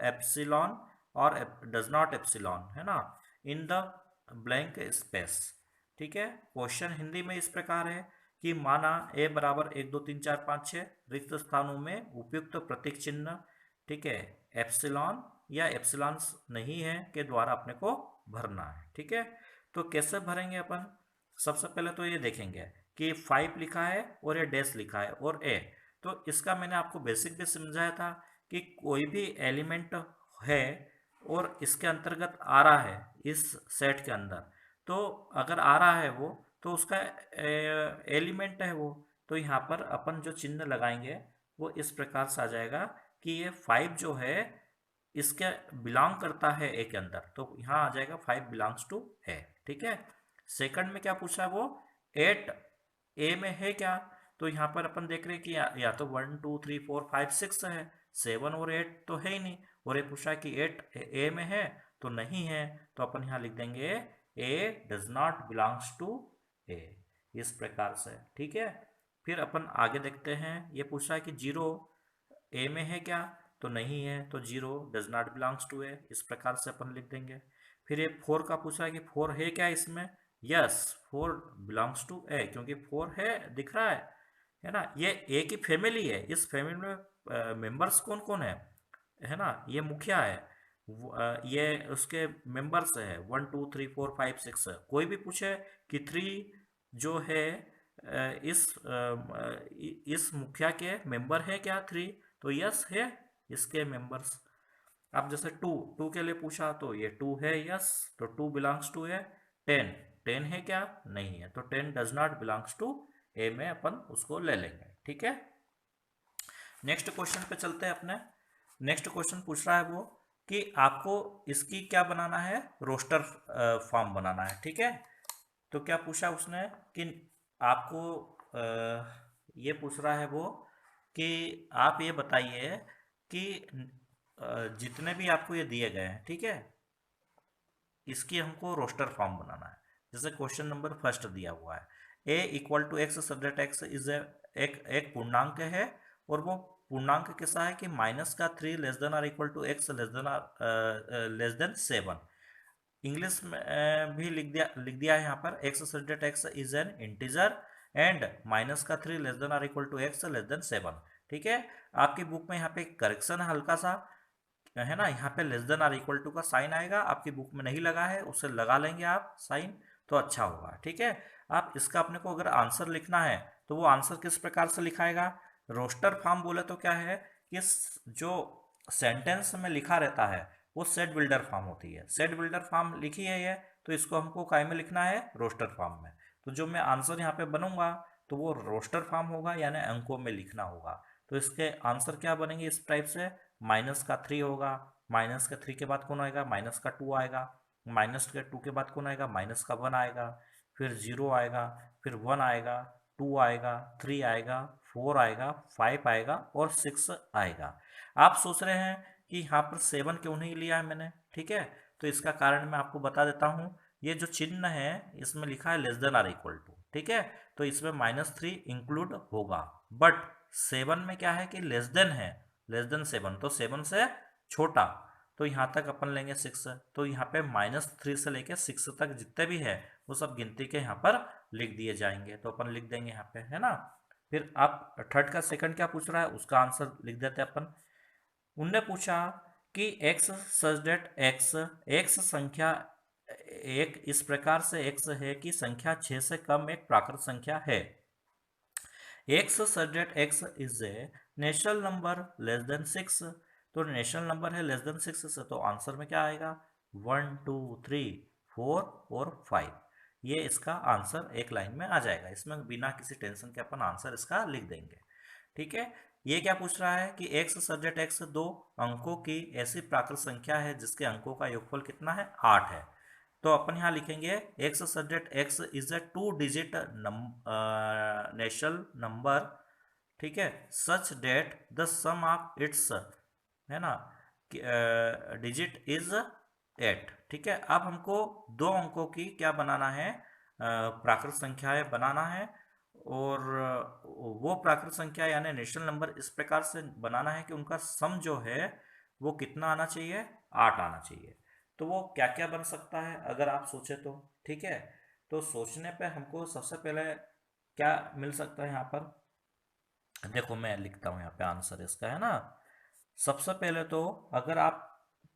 epsilon और does not epsilon, है ना, in the blank space. ठीक है, question Hindi में इस प्रकार है कि माना a बराबर 1 2 3 4 5 6 रिक्त स्थानों में उपयुक्त प्रतीक चिन्ह, ठीक है, एप्सिलॉन या एप्सिलॉन नहीं है के द्वारा अपने को भरना है। ठीक है, तो कैसे भरेंगे अपन, सबसे पहले तो ये देखेंगे कि 5 लिखा है और ये डैश लिखा है और a, तो इसका मैंने आपको बेसिक भी समझाया था कि कोई भी एलिमेंट है और इसके अंतर्गत आ रहा है इस सेट के अंदर, तो अगर आ रहा है वो तो उसका एलिमेंट है वो, तो यहाँ पर अपन जो चिन्ह लगाएंगे वो इस प्रकार से आ जाएगा कि ये 5 जो है इसके बिलोंग करता है ए के अंदर, तो यहाँ आ जाएगा 5 बिलोंग्स टू ए। ठीक है, सेकंड में क्या पूछा है वो 8 ए में है क्या, तो यहाँ पर अपन देख रहे हैं कि या तो 1 2 3 4 5 6 है, 7 और 8 तो है ही नहीं, और ये पूछा कि 8 ए में है तो नहीं है, तो अपन यहाँ लिख देंगे ए डज नॉट बिलोंग्स टू ए, इस प्रकार से। ठीक है, फिर अपन आगे देखते हैं, ये पूछा है कि 0 ए में है क्या, तो नहीं है, तो 0 डज नॉट बिलोंग्स टू ए, इस प्रकार से अपन लिख देंगे। फिर ये 4 का पूछा है कि 4 है क्या इसमें, यस 4 बिलोंग्स टू ए, क्योंकि 4 है दिख रहा है ना, ये ए की फैमिली है, इस फैमिली में मेंबर्स कौन कौन है ना, ये मुखिया है, ये उसके मेंबर्स है 1 2 3 4 5 6। कोई भी पूछे कि 3 जो है इस मुखिया के मेंबर है क्या 3, तो यस है इसके मेंबर्स। अब जैसे 2 के लिए पूछा तो ये 2 है, यस, तो 2 बिलोंग्स टू है। 10 है क्या, नहीं है, तो 10 डज नॉट बिलोंग्स टू ए में अपन उसको ले लेंगे। ठीक है, नेक्स्ट क्वेश्चन पे चलते हैं अपने। नेक्स्ट क्वेश्चन पूछ रहा है वो कि आपको इसकी क्या बनाना है, रोस्टर फॉर्म बनाना है। ठीक है, तो क्या पूछा उसने कि आपको ये पूछ रहा है वो कि आप ये बताइए कि जितने भी आपको ये दिए गए हैं, ठीक है, इसकी हमको रोस्टर फॉर्म बनाना है। जैसे क्वेश्चन नंबर 1 दिया हुआ है a equal to X subject x is एक पूर्णांक है, और वो पूर्णांक कैसा है कि माइनस का 3 लेस देन और equal to x less than 7। English में भी लिख दिया है यहाँ पर, x subject x is an integer and minus का 3 लेस देन और equal to x less than 7। ठीक है, आपकी बुक में यहाँ पे करेक्शन है हल्का सा, है ना, यहाँ पे लेस देन और इक्वल टू का साइन आएगा, आपकी बुक में नहीं लगा है, उसे लगा लेंगे आप साइन तो अच्छा होगा। ठीक है, आप इसका अपने को अगर आंसर लिखना है तो वो आंसर किस प्रकार से लिखाएगा, रोस्टर फॉर्म बोले तो क्या है कि जो सेंटेंस में लिखा रहता है वो सेट बिल्डर फॉर्म होती है। सेट बिल्डर फॉर्म लिखी है ये, तो इसको हमको काय में लिखना है, रोस्टर फॉर्म में। तो जो मैं आंसर यहाँ पे बनूंगा तो वो रोस्टर फॉर्म होगा, यानी अंकों में लिखना होगा। तो इसके आंसर क्या बनेंगे इस टाइप से, -3 होगा, -3 के बाद कौन आएगा, -2 आएगा, -2 के बाद कौन आएगा, -1 आएगा, फिर 0 आएगा, फिर 1 आएगा, 2 आएगा, 3 आएगा, 4 आएगा, 5 आएगा और 6 आएगा। आप सोच रहे हैं कि यहाँ पर 7 क्यों नहीं लिया है मैंने, ठीक है। तो इसका कारण मैं आपको बता देता हूँ। ये जो चिन्ह है इसमें लिखा है << ठीक है। तो इसमें -3 इंक्लूड होगा, बट 7 में क्या है कि लेस देन है, लेस देन 7, तो 7 से छोटा, तो यहाँ तक अपन लेंगे 6। तो यहाँ पे -3 से लेके 6 तक जितने भी है वो सब गिनती के यहाँ पर लिख दिए जाएंगे। तो अपन लिख देंगे यहाँ पे, है ना। फिर आप थर्ड का सेकंड क्या पूछ रहा है उसका आंसर लिख देते हैं अपन। उनने पूछा कि x सच दैट x संख्या एक इस प्रकार से x है कि संख्या 6 से कम एक प्राकृत संख्या है। x such that x is a natural number less than 6। तो नेचुरल नंबर है लेस देन 6 से, तो आंसर में क्या आएगा, 1 2 3 4 और 5। ये इसका आंसर एक लाइन में आ जाएगा, इसमें बिना किसी टेंशन के अपन आंसर इसका लिख देंगे, ठीक है। ये क्या पूछ रहा है कि x सब्जेक्ट x 2 अंकों की ऐसी प्राकृत संख्या है जिसके अंकों का योगफल कितना है, 8 है। तो अपन यहाँ लिखेंगे x subject x is a 2 digit natural number, ठीक है, such that the sum of its, है ना, डिजिट इज 8, ठीक है। अब हमको 2 अंकों की क्या बनाना है, प्राकृत संख्याएं बनाना है। और वो प्राकृत संख्या यानी नेचुरल नंबर इस प्रकार से बनाना है कि उनका सम जो है वो कितना आना चाहिए, 8 आना चाहिए। तो वो क्या क्या बन सकता है अगर आप सोचे तो, ठीक है। तो सोचने पे हमको सबसे पहले क्या मिल सकता है यहाँ पर, देखो मैं लिखता हूँ यहाँ पे आंसर इसका, है ना। सबसे पहले तो अगर आप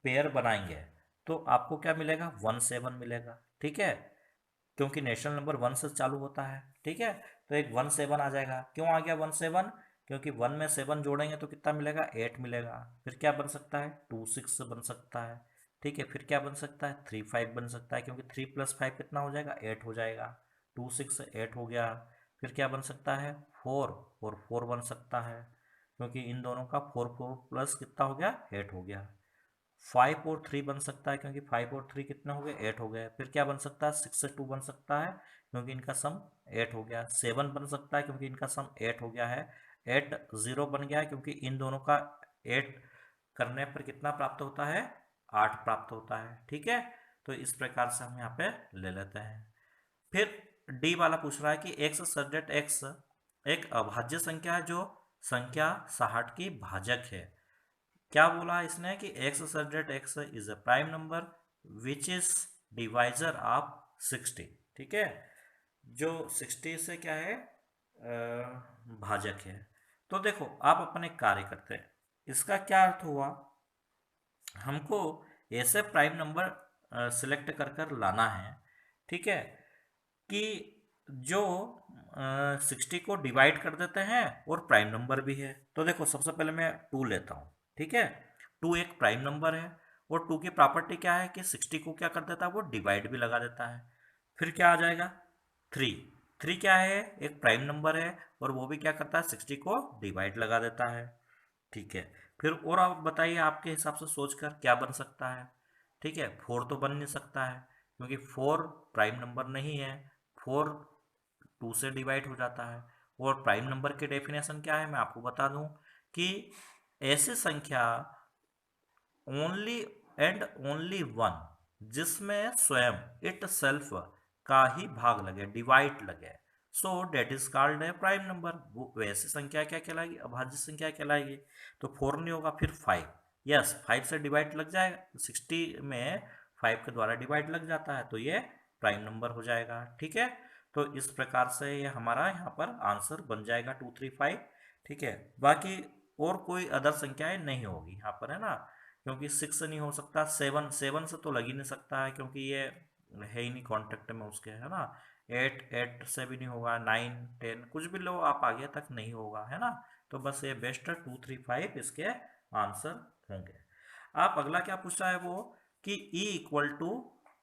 पेयर बनाएंगे तो आपको क्या मिलेगा, 1 7 मिलेगा, ठीक है, क्योंकि नेचुरल नंबर 1 से चालू होता है, ठीक है। तो एक 1 7 आ जाएगा। क्यों आ गया 1 7, क्योंकि 1 में 7 जोड़ेंगे तो कितना मिलेगा, 8 मिलेगा। फिर क्या बन सकता है, 2 6 बन सकता है, ठीक है। फिर क्या बन सकता है, 3 5 बन सकता है, क्योंकि 3 + 5 कितना हो जाएगा, 8 हो जाएगा। 2 6 8 हो गया। फिर क्या बन सकता है, 4 और 4 बन सकता है, क्योंकि इन दोनों का 4 4 प्लस कितना हो गया, 8 हो गया। 5 और 3 बन सकता है, क्योंकि 5 और 3 कितना हो गए, 8 हो गए। फिर क्या बन सकता है, 6 से 2 बन सकता है, क्योंकि इनका सम 8 हो गया। 7 बन सकता है, क्योंकि इनका सम 8 हो गया है। 8 0 बन गया है, क्योंकि इन दोनों का 8 करने पर कितना प्राप्त होता है, 8 प्राप्त होता है, ठीक है। तो इस प्रकार से हम यहाँ पे ले लेते हैं। फिर डी वाला पूछ रहा है कि x सब्जेक्ट x एक अभाज्य संख्या है जो संख्या 60 की भाजक है। क्या बोला इसने कि x subject x is a prime number which is divisor of 60, ठीक है, जो 60 से क्या है, भाजक है। तो देखो आप अपने कार्य करते हैं, इसका क्या अर्थ हुआ, हमको ऐसे प्राइम नंबर सिलेक्ट कर कर लाना है, ठीक है, कि जो 60 को डिवाइड कर देते हैं और प्राइम नंबर भी है। तो देखो सबसे पहले मैं 2 लेता हूँ, ठीक है। 2 एक प्राइम नंबर है और 2 की प्रॉपर्टी क्या है कि 60 को क्या कर देता है, वो डिवाइड भी लगा देता है। फिर क्या आ जाएगा, 3। 3 क्या है, एक प्राइम नंबर है और वो भी क्या करता है, 60 को डिवाइड लगा देता है, ठीक है। फिर और आप बताइए आपके हिसाब से सोचकर क्या बन सकता है, ठीक है। 4 तो बन नहीं सकता है, क्योंकि 4 प्राइम नंबर नहीं है। 4 2 से डिवाइड हो जाता है। और प्राइम नंबर की डेफिनेशन क्या है मैं आपको बता दूं कि ऐसी संख्या ओनली एंड ओनली वन जिसमें स्वयं इट सेल्फ का ही भाग लगे, डिवाइड लगे, सो डेट इज कॉल्ड है प्राइम नंबर। वो वैसी संख्या क्या कहलाएगी, अभाज्य संख्या कहलाएगी। तो 4 नहीं होगा, फिर 5, यस 5 से डिवाइड लग जाएगा, 60 में 5 के द्वारा डिवाइड लग जाता है, तो ये प्राइम नंबर हो जाएगा, ठीक है। तो इस प्रकार से ये हमारा यहाँ पर आंसर बन जाएगा 2 3 5, ठीक है। बाकी और कोई अदर संख्याएं नहीं होगी यहाँ पर, है ना, क्योंकि 6 नहीं हो सकता, 7 7 से तो लग ही नहीं सकता है, क्योंकि ये है ही नहीं कॉन्टेक्ट में उसके, है ना। 8 8 से भी नहीं होगा, 9 10 कुछ भी लो आप आगे तक नहीं होगा, है ना। तो बस ये बेस्ट 2 3 5 इसके आंसर होंगे। आप अगला क्या पूछ रहा है वो कि E इक्वल टू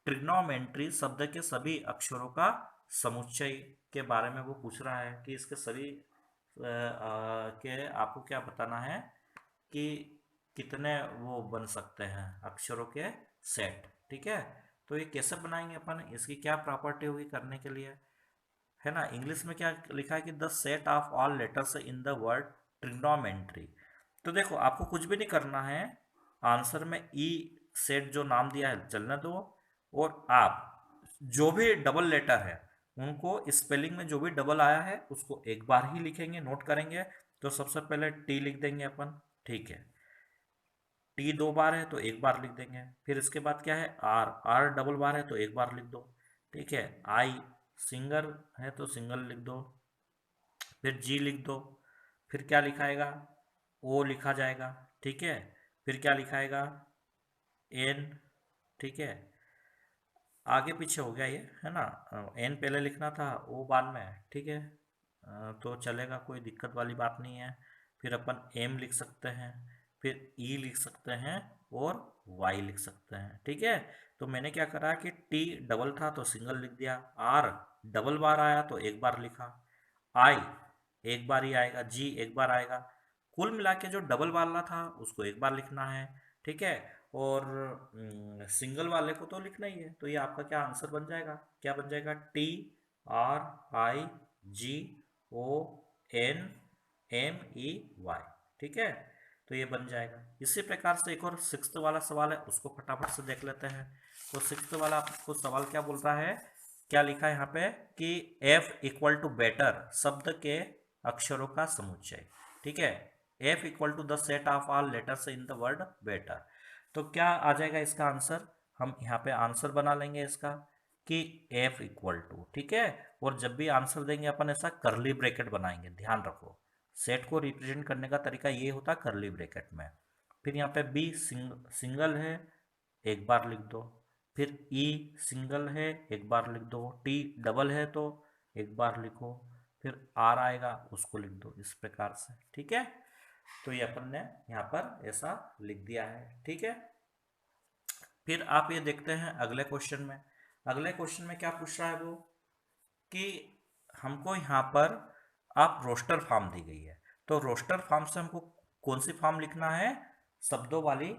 ट्रिग्नोमेट्री शब्द के सभी अक्षरों का समुच्चय के बारे में वो पूछ रहा है कि इसके सभी के आपको क्या बताना है कि कितने वो बन सकते हैं अक्षरों के सेट। ठीक है, तो ये कैसे बनाएंगे अपन, इसकी क्या प्रॉपर्टी होगी करने के लिए, है ना। इंग्लिश में क्या लिखा है कि the set of all letters in the word trigonometry. तो देखो आपको कुछ भी नहीं करना है, आंसर में ई सेट जो नाम दिया है चलने दो, और आप जो भी डबल लेटर है उनको स्पेलिंग में जो भी डबल आया है उसको एक बार ही लिखेंगे, नोट करेंगे। तो सबसे पहले टी लिख देंगे अपन, ठीक है, टी दो बार है तो एक बार लिख देंगे। फिर इसके बाद क्या है, आर, आर डबल बार है तो एक बार लिख दो, ठीक है। आई सिंगल है तो सिंगल लिख दो, फिर जी लिख दो, फिर क्या लिखाएगा, ओ लिखा जाएगा, ठीक है। फिर क्या लिखाएगा, एन, ठीक है। आगे पीछे हो गया ये, है ना, एन पहले लिखना था ओ बाद में, ठीक है। तो चलेगा, कोई दिक्कत वाली बात नहीं है। फिर अपन एम लिख सकते हैं, फिर ई लिख सकते हैं और वाई लिख सकते हैं, ठीक है। तो मैंने क्या करा कि टी डबल था तो सिंगल लिख दिया, आर डबल बार आया तो एक बार लिखा, आई एक बार ही आएगा, जी एक बार आएगा, कुल मिला के जो डबल वाला था उसको एक बार लिखना है, ठीक है। और सिंगल वाले को तो लिखना ही है। तो ये आपका क्या आंसर बन जाएगा, क्या बन जाएगा, T R I G O N M E Y, ठीक है। तो ये बन जाएगा। इसी प्रकार से एक और सिक्स्थ वाला सवाल है, उसको फटाफट से देख लेते हैं। तो सिक्स्थ वाला आपको सवाल क्या बोल रहा है, क्या लिखा है यहाँ पे कि F इक्वल टू बेटर शब्द के अक्षरों का समुच्चय, ठीक है। F equal to the set of all letters in the word better. तो क्या आ जाएगा इसका आंसर, हम यहाँ पे आंसर बना लेंगे इसका कि F इक्वल टू, ठीक है। और जब भी आंसर देंगे अपन ऐसा करली ब्रैकेट बनाएंगे, ध्यान रखो सेट को रिप्रेजेंट करने का तरीका ये होता है करली ब्रैकेट में। फिर यहाँ पे बी सिंगल है एक बार लिख दो, फिर ई सिंगल है एक बार लिख दो, टी डबल है तो एक बार लिखो, फिर आर आएगा उसको लिख दो, इस प्रकार से, ठीक है। तो ये अपन ने यहाँ पर ऐसा लिख दिया है, ठीक है। फिर आप ये देखते हैं अगले क्वेश्चन में, अगले क्वेश्चन में क्या पूछ रहा है वो कि हमको यहाँ पर आप रोस्टर फॉर्म दी गई है, तो रोस्टर फॉर्म से हमको कौन सी फॉर्म लिखना है, शब्दों वाली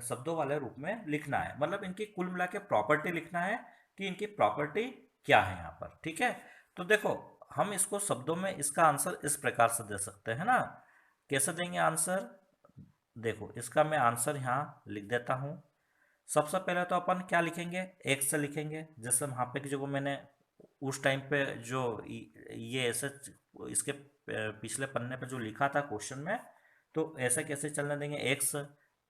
शब्दों वाले रूप में लिखना है, मतलब इनकी कुल मिला के प्रॉपर्टी लिखना है कि इनकी प्रॉपर्टी क्या है यहाँ पर, ठीक है। तो देखो हम इसको शब्दों में इसका आंसर इस प्रकार से दे सकते हैं ना, कैसे देंगे आंसर, देखो इसका मैं आंसर यहाँ लिख देता हूँ। सबसे पहले तो अपन क्या लिखेंगे, एक्स से लिखेंगे, जैसे वहाँ पे जो मैंने उस टाइम पे जो ये ऐसे इसके पिछले पन्ने पे जो लिखा था क्वेश्चन में, तो ऐसे कैसे चलने देंगे, एक्स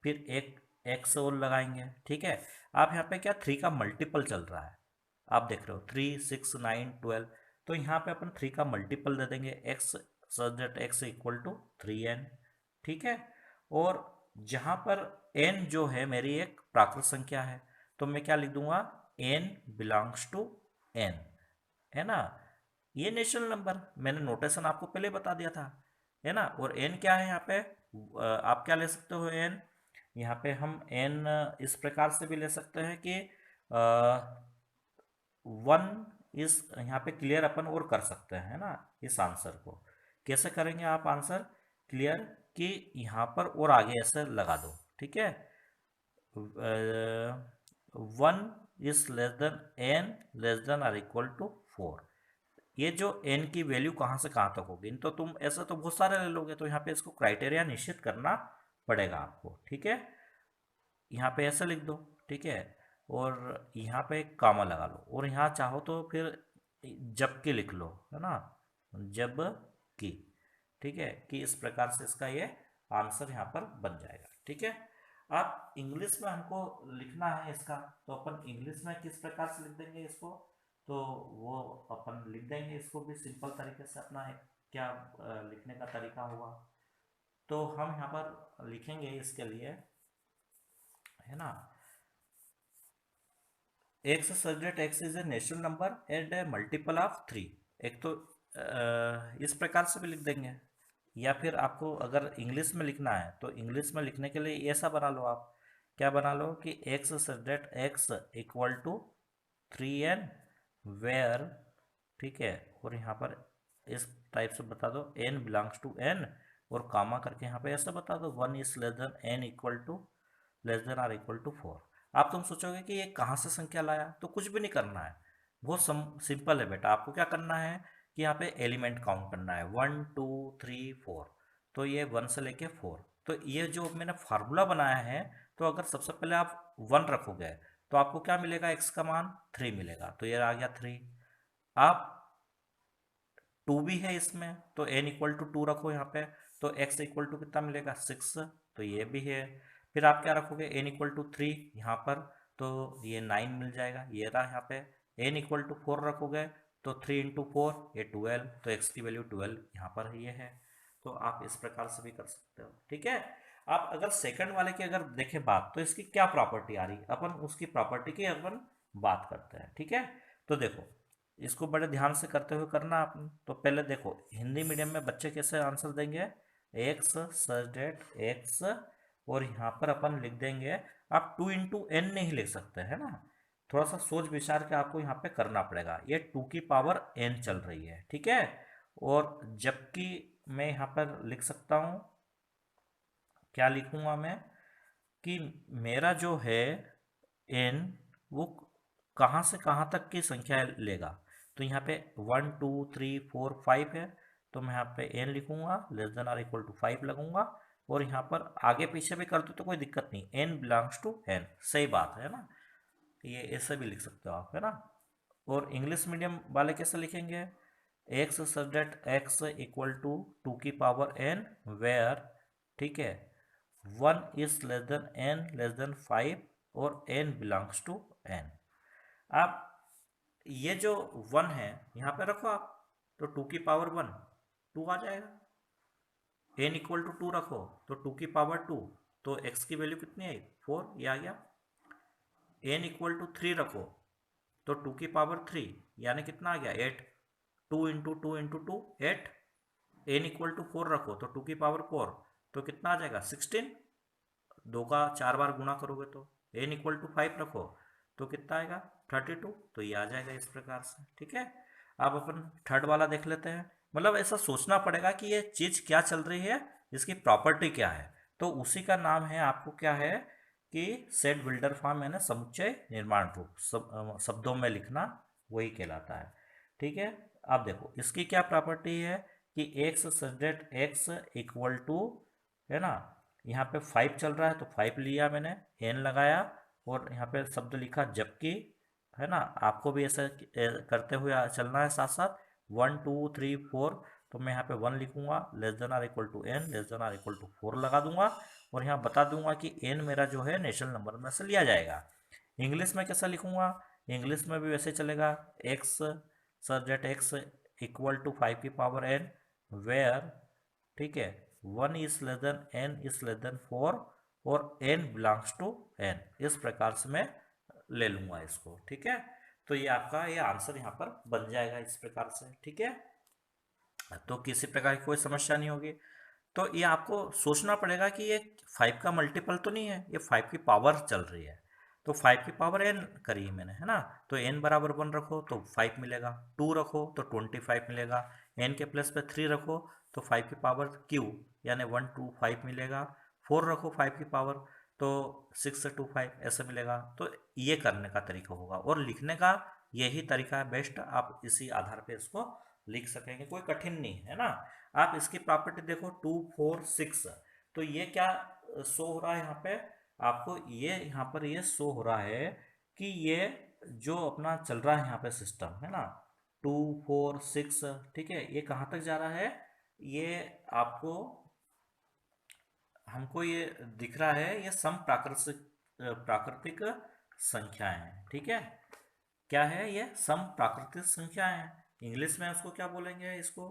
फिर एक एक्स और लगाएंगे, ठीक है। आप यहाँ पे क्या 3 का मल्टीपल चल रहा है, आप देख रहे हो 3 6 9 12, तो यहाँ पे अपन 3 का मल्टीपल दे देंगे x, such that x equal to 3n, ठीक है। और जहाँ पर n जो है मेरी एक प्राकृत संख्या है, तो मैं क्या लिख दूंगा, n बिलोंग्स टू n, है ना। ये नेचुरल नंबर मैंने नोटेशन आपको पहले बता दिया था, है ना। और n क्या है यहाँ पे, आप क्या ले सकते हो n, यहाँ पे हम n इस प्रकार से भी ले सकते हैं कि 1 इस यहाँ पे क्लियर अपन और कर सकते हैं ना। इस आंसर को कैसे करेंगे आप आंसर क्लियर, कि यहाँ पर और आगे ऐसे लगा दो, ठीक है। 1 is less than n less than r equal to 4, ये जो n की वैल्यू कहाँ से कहाँ तक होगी, तो तुम ऐसा तो बहुत सारे ले लोगे, तो यहाँ पे इसको क्राइटेरिया निश्चित करना पड़ेगा आपको, ठीक है। यहाँ पे ऐसा लिख दो, ठीक है। और यहाँ पे एक कामा लगा लो, और यहाँ चाहो तो फिर जबकि लिख लो, है ना, जब की, ठीक है, कि इस प्रकार से इसका ये आंसर यहाँ पर बन जाएगा, ठीक है। आप इंग्लिश में हमको लिखना है इसका, तो अपन इंग्लिश में किस प्रकार से लिख देंगे इसको, तो वो अपन लिख देंगे इसको भी सिंपल तरीके से, अपना एक क्या लिखने का तरीका होगा। तो हम यहाँ पर लिखेंगे इसके लिए, है ना, x such that x is a natural number and A multiple of 3, एक तो इस प्रकार से भी लिख देंगे, या फिर आपको अगर इंग्लिश में लिखना है तो इंग्लिश में लिखने के लिए ऐसा बना लो आप क्या बना लो कि x such that x equal to 3n where, ठीक है, और यहाँ पर इस टाइप से बता दो n बिलोंग्स टू n, और कामा करके यहाँ पे ऐसा बता दो 1 is less than n equal to less than r equal to 4। आप तुम सोचोगे कि ये कहाँ से संख्या लाया, तो कुछ भी नहीं करना है, बहुत सिंपल है बेटा। आपको क्या करना है कि यहाँ पे एलिमेंट काउंट करना है 1 2 3 4, तो ये 1 से लेके 4। तो ये जो मैंने फार्मूला बनाया है, तो अगर सबसे पहले आप 1 रखोगे तो आपको क्या मिलेगा, x का मान 3 मिलेगा, तो ये आ गया 3। आप 2 भी है इसमें, तो n इक्वल टू 2 रखो यहाँ पे, तो x इक्वल टू कितना मिलेगा 6, तो ये भी है। फिर आप क्या रखोगे n इक्वल टू 3 यहाँ पर, तो ये 9 मिल जाएगा, ये रहा यहाँ पे। n इक्वल टू 4 रखोगे तो 3 इंटू 4 ये 12, तो x की वैल्यू 12 यहाँ पर ये है। तो आप इस प्रकार से भी कर सकते हो, ठीक है। आप अगर सेकंड वाले की अगर देखें बात, तो इसकी क्या प्रॉपर्टी आ रही, अपन उसकी प्रॉपर्टी की अपन बात करते हैं, ठीक है। तो देखो, इसको बड़े ध्यान से करते हुए करना आप। तो पहले देखो, हिंदी मीडियम में बच्चे कैसे आंसर देंगे, एक्स सच दैट एक्स, और यहाँ पर अपन लिख देंगे, आप 2 इंटू एन नहीं लिख सकते है ना, थोड़ा सा सोच विचार के आपको यहाँ पे करना पड़ेगा। ये 2 की पावर n चल रही है, ठीक है। और जबकि मैं यहाँ पर लिख सकता हूँ, क्या लिखूंगा मैं, कि मेरा जो है n वो कहाँ से कहाँ तक की संख्या लेगा। तो यहाँ पे 1 2 3 4 5 है, तो मैं यहाँ पे n लिखूंगा, less than r equal to 5 लगूंगा, और यहाँ पर आगे पीछे भी कर दो तो कोई दिक्कत नहीं, n बिलोंग्स टू n, सही बात है ना। ये ऐसे भी लिख सकते हो आप, है ना। और इंग्लिश मीडियम वाले कैसे लिखेंगे, x such that x equal to 2 की पावर n वेयर, ठीक है, 1 is less than n less than 5, और n बिलोंग्स टू n। आप ये जो 1 है यहाँ पे रखो आप, तो 2 की पावर 1 2 आ जाएगा, n इक्वल टू 2 रखो तो 2 की पावर 2, तो x की वैल्यू कितनी आई 4, ये आ गया। n इक्वल टू 3 रखो तो 2 की पावर 3 यानी कितना आ गया 8, 2 into 2 into 2 8। n equal to 4 रखो तो 2 की पावर 4, तो कितना आ जाएगा 16, 2 का 4 बार गुणा करोगे तो। n इक्वल टू 5 रखो तो कितना आएगा 32, तो ये आ जाएगा इस प्रकार से, ठीक है। अब अपन थर्ड वाला देख लेते हैं। मतलब ऐसा सोचना पड़ेगा कि ये चीज़ क्या चल रही है, इसकी प्रॉपर्टी क्या है, तो उसी का नाम है आपको क्या है कि सेट बिल्डर फॉर्म, यानी समुच्चय निर्माण रूप, शब्दों में लिखना, वही कहलाता है, ठीक है। अब देखो इसकी क्या प्रॉपर्टी है कि x such that x equal to, है ना, यहाँ पे 5 चल रहा है तो 5 लिया मैंने, n लगाया, और यहाँ पे शब्द लिखा जबकि, है ना। आपको भी ऐसा करते हुए चलना है साथ साथ, 1 2 3 4, तो मैं यहाँ पे 1 लिखूंगा, less than r equal to n, less than r equal to 4 लगा दूंगा, और यहाँ बता दूंगा कि n मेरा जो है नेचुरल नंबर में से लिया जाएगा। इंग्लिश में कैसा लिखूंगा, इंग्लिश में भी वैसे चलेगा, x such that x equal to 5 की पावर n वेयर, ठीक है, 1 is less than n is less than 4, और n बिलोंग्स टू n, इस प्रकार से मैं ले लूंगा इसको, ठीक है। तो ये आपका ये आंसर यहाँ पर बन जाएगा इस प्रकार से, ठीक है। तो किसी प्रकार की कोई समस्या नहीं होगी। तो ये आपको सोचना पड़ेगा कि ये 5 का मल्टीपल तो नहीं है, ये 5 की पावर चल रही है, तो 5 की पावर n करी है मैंने, है ना। तो n बराबर 1 रखो तो 5 मिलेगा, 2 रखो तो 25 मिलेगा, n के प्लस पे 3 रखो तो 5 की पावर q यानी 125 मिलेगा, 4 रखो 5 की पावर तो 625 ऐसे मिलेगा। तो ये करने का तरीका होगा, और लिखने का यही तरीका है बेस्ट, आप इसी आधार पे इसको लिख सकेंगे, कोई कठिन नहीं है ना। आप इसकी प्रॉपर्टी देखो 2 4 6, तो ये क्या शो हो रहा है यहाँ पे आपको, ये यहाँ पर ये शो हो रहा है कि ये जो अपना चल रहा है यहाँ पे सिस्टम, है ना, 2 4 6, ठीक है, ये कहाँ तक जा रहा है, ये आपको हमको ये दिख रहा है, ये सम प्राकृतिक संख्याएं हैं, ठीक है। क्या है ये सम प्राकृतिक संख्याएं हैं, इंग्लिश में उसको क्या बोलेंगे, इसको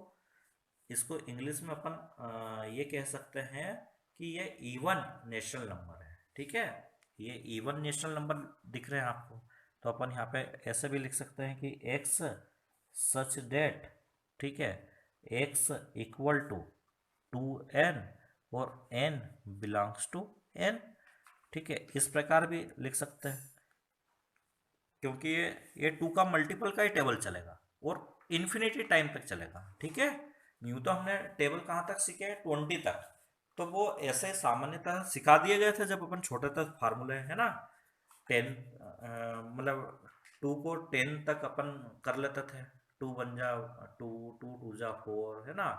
इसको इंग्लिश में अपन ये कह सकते हैं कि ये इवन नेचुरल नंबर है, ठीक है। ये इवन नेचुरल नंबर दिख रहे हैं आपको, तो अपन यहाँ पे ऐसे भी लिख सकते हैं कि x सच डेट, ठीक है, x इक्वल टू 2n, और n बिलोंग्स टू n, ठीक है, इस प्रकार भी लिख सकते हैं, क्योंकि ये 2 का मल्टीपल का ही टेबल चलेगा और इन्फिनिटी टाइम तक चलेगा। ठीक है, न्यू तो हमने टेबल कहाँ तक सीखे, 20 तक, तो वो ऐसे सामान्यतः सिखा दिए गए थे जब अपन छोटे तक फार्मूले, है ना, 10 मतलब 2 को 10 तक अपन कर लेते थे, 2 बन जा 2, 2 2 जा 4, है ना,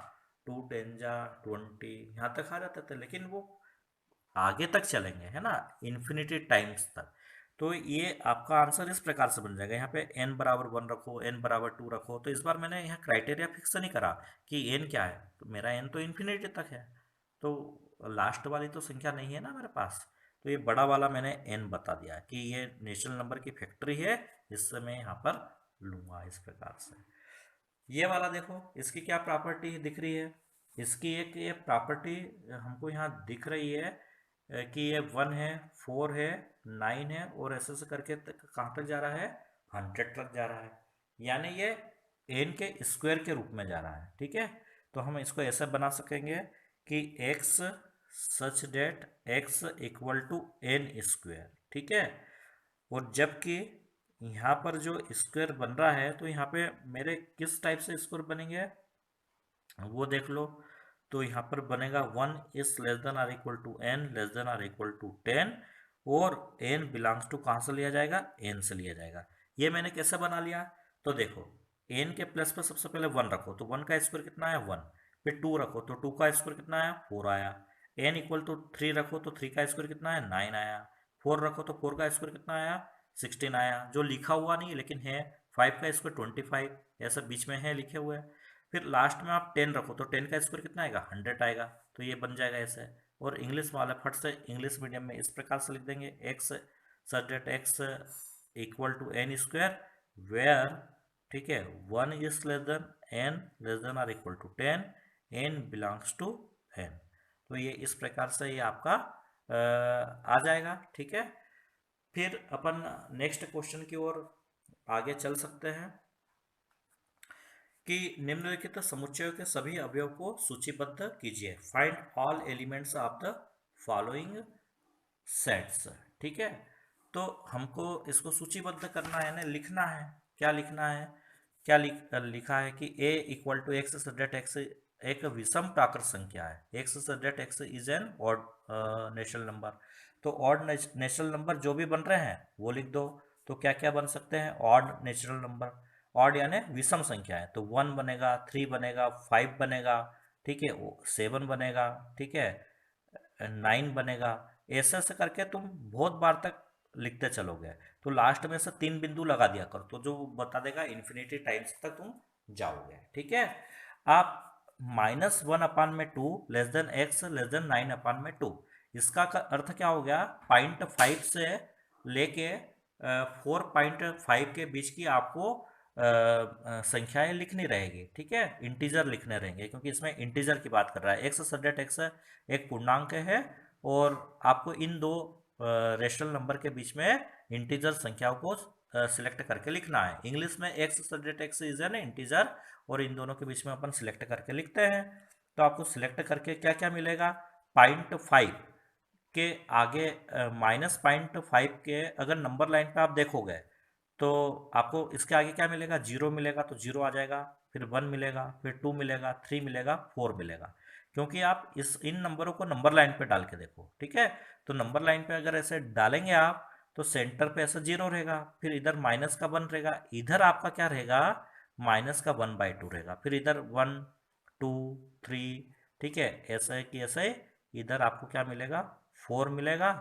2 10 जा 20, यहाँ तक आ जाते थे, लेकिन वो आगे तक चलेंगे, है ना, इन्फिनिटी टाइम्स तक। तो ये आपका आंसर इस प्रकार से बन जाएगा, यहाँ पे n बराबर 1 रखो, n बराबर 2 रखो। तो इस बार मैंने यहाँ क्राइटेरिया फिक्स नहीं करा कि n क्या है, तो मेरा n तो इन्फिनिटी तक है, तो लास्ट वाली तो संख्या नहीं है ना मेरे पास, तो ये बड़ा वाला मैंने n बता दिया कि ये नेचुरल नंबर की फैक्ट्री है, इससे मैं यहाँ पर लूँगा इस प्रकार से। ये वाला देखो, इसकी क्या प्रॉपर्टी दिख रही है, इसकी एक ये प्रॉपर्टी हमको यहाँ दिख रही है कि ये 1 है, 4 है, 9 है, और ऐसे से करके कहाँ तक जा रहा है, 100 तक जा रहा है, यानी ये n के स्क्वायर के रूप में जा रहा है। ठीक है, तो हम इसको ऐसे बना सकेंगे कि x such that x equal to n square. ठीक है, और जबकि यहाँ पर जो स्क्वायर बन रहा है, तो यहाँ पे मेरे किस टाइप से स्क्वायर बनेंगे वो देख लो। तो यहाँ पर बनेगा 1 is less than r equal to n less than r equal to 10, और n बिलोंग्स टू कहाँ से लिया जाएगा, n से लिया जाएगा। ये मैंने कैसे बना लिया, तो देखो n के प्लस पे सबसे पहले 1 रखो, तो 1 का स्क्वायर कितना है 1, फिर 2 रखो तो 2 का स्क्वायर कितना आया 4 आया, n इक्वल टू 3 रखो तो 3 का स्क्वायर कितना है 9 आया, 4 रखो तो 4 का स्क्वायर कितना आया 16 आया, जो लिखा हुआ नहीं लेकिन है, 5 का स्क्वायर 25, ऐसा बीच में है लिखे हुए। फिर लास्ट में आप 10 रखो तो 10 का स्क्वायर कितना आएगा 100 आएगा, तो ये बन जाएगा ऐसे। और इंग्लिश वाला फट से इंग्लिश मीडियम में इस प्रकार से लिख देंगे, x such that x equal to n square where, ठीक है, 1 is less than n less than r equal to 10, N belongs to N. तो ये इस प्रकार से ये आपका आ जाएगा। ठीक है, फिर अपन नेक्स्ट क्वेश्चन की ओर आगे चल सकते हैं कि निम्नलिखित समुच्चयों के सभी अवयव को सूचीबद्ध कीजिए, find all elements of the following sets. ठीक है, तो हमको इसको सूचीबद्ध करना है ना, लिखना है, क्या लिखना है, क्या लिखा है कि a equal to x such that x एक विषम प्राकृत संख्या है, x such that x is an odd natural number. तो ऑड नेचुरल नंबर जो भी बन रहे हैं वो लिख दो। तो क्या क्या बन सकते हैं, ऑड नेचुरल नंबर, ऑड यानी विषम संख्या है, तो 1 बनेगा, 3 बनेगा, 5 बनेगा, ठीक है, 7 बनेगा, ठीक है, 9 बनेगा, ऐसे ऐसे करके तुम बहुत बार तक लिखते चलोगे। तो लास्ट में से 3 बिंदु लगा दिया करो, तो जो बता देगा इन्फिनिटी टाइम्स तक तुम जाओगे। ठीक है, आप -1/2 less than x less then 9/2, इसका अर्थ क्या हो गया, 0.5 से लेके 4.5 के बीच की आपको संख्याएं लिखनी रहेगी। ठीक है, इंटीजर लिखने रहेंगे, क्योंकि इसमें इंटीजर की बात कर रहा है, एक्स सब्जेक्ट एक्स एक पूर्णांक है, और आपको इन दो रेशनल नंबर के बीच में इंटीजर संख्याओं को सिलेक्ट करके लिखना है। इंग्लिश में x subject x is an integer, और इन दोनों के बीच में अपन सिलेक्ट करके लिखते हैं। तो आपको सिलेक्ट करके क्या क्या मिलेगा, 0.5 के आगे -0.5 के अगर नंबर लाइन पे आप देखोगे तो आपको इसके आगे क्या मिलेगा, 0 मिलेगा, तो 0 आ जाएगा, फिर 1 मिलेगा, फिर 2 मिलेगा, 3 मिलेगा, 4 मिलेगा, क्योंकि आप इन नंबरों को नंबर लाइन पे डाल के देखो। ठीक है, तो नंबर लाइन पे अगर ऐसे डालेंगे आप, तो सेंटर पे ऐसा 0 रहेगा, फिर इधर माइनस का 1 रहेगा, इधर आपका क्या रहेगा, माइनस का 1/2 रहेगा, फिर इधर 1 2 3, ठीक है, ऐसा है कि ऐसे इधर आपको क्या मिलेगा 4 मिलेगा,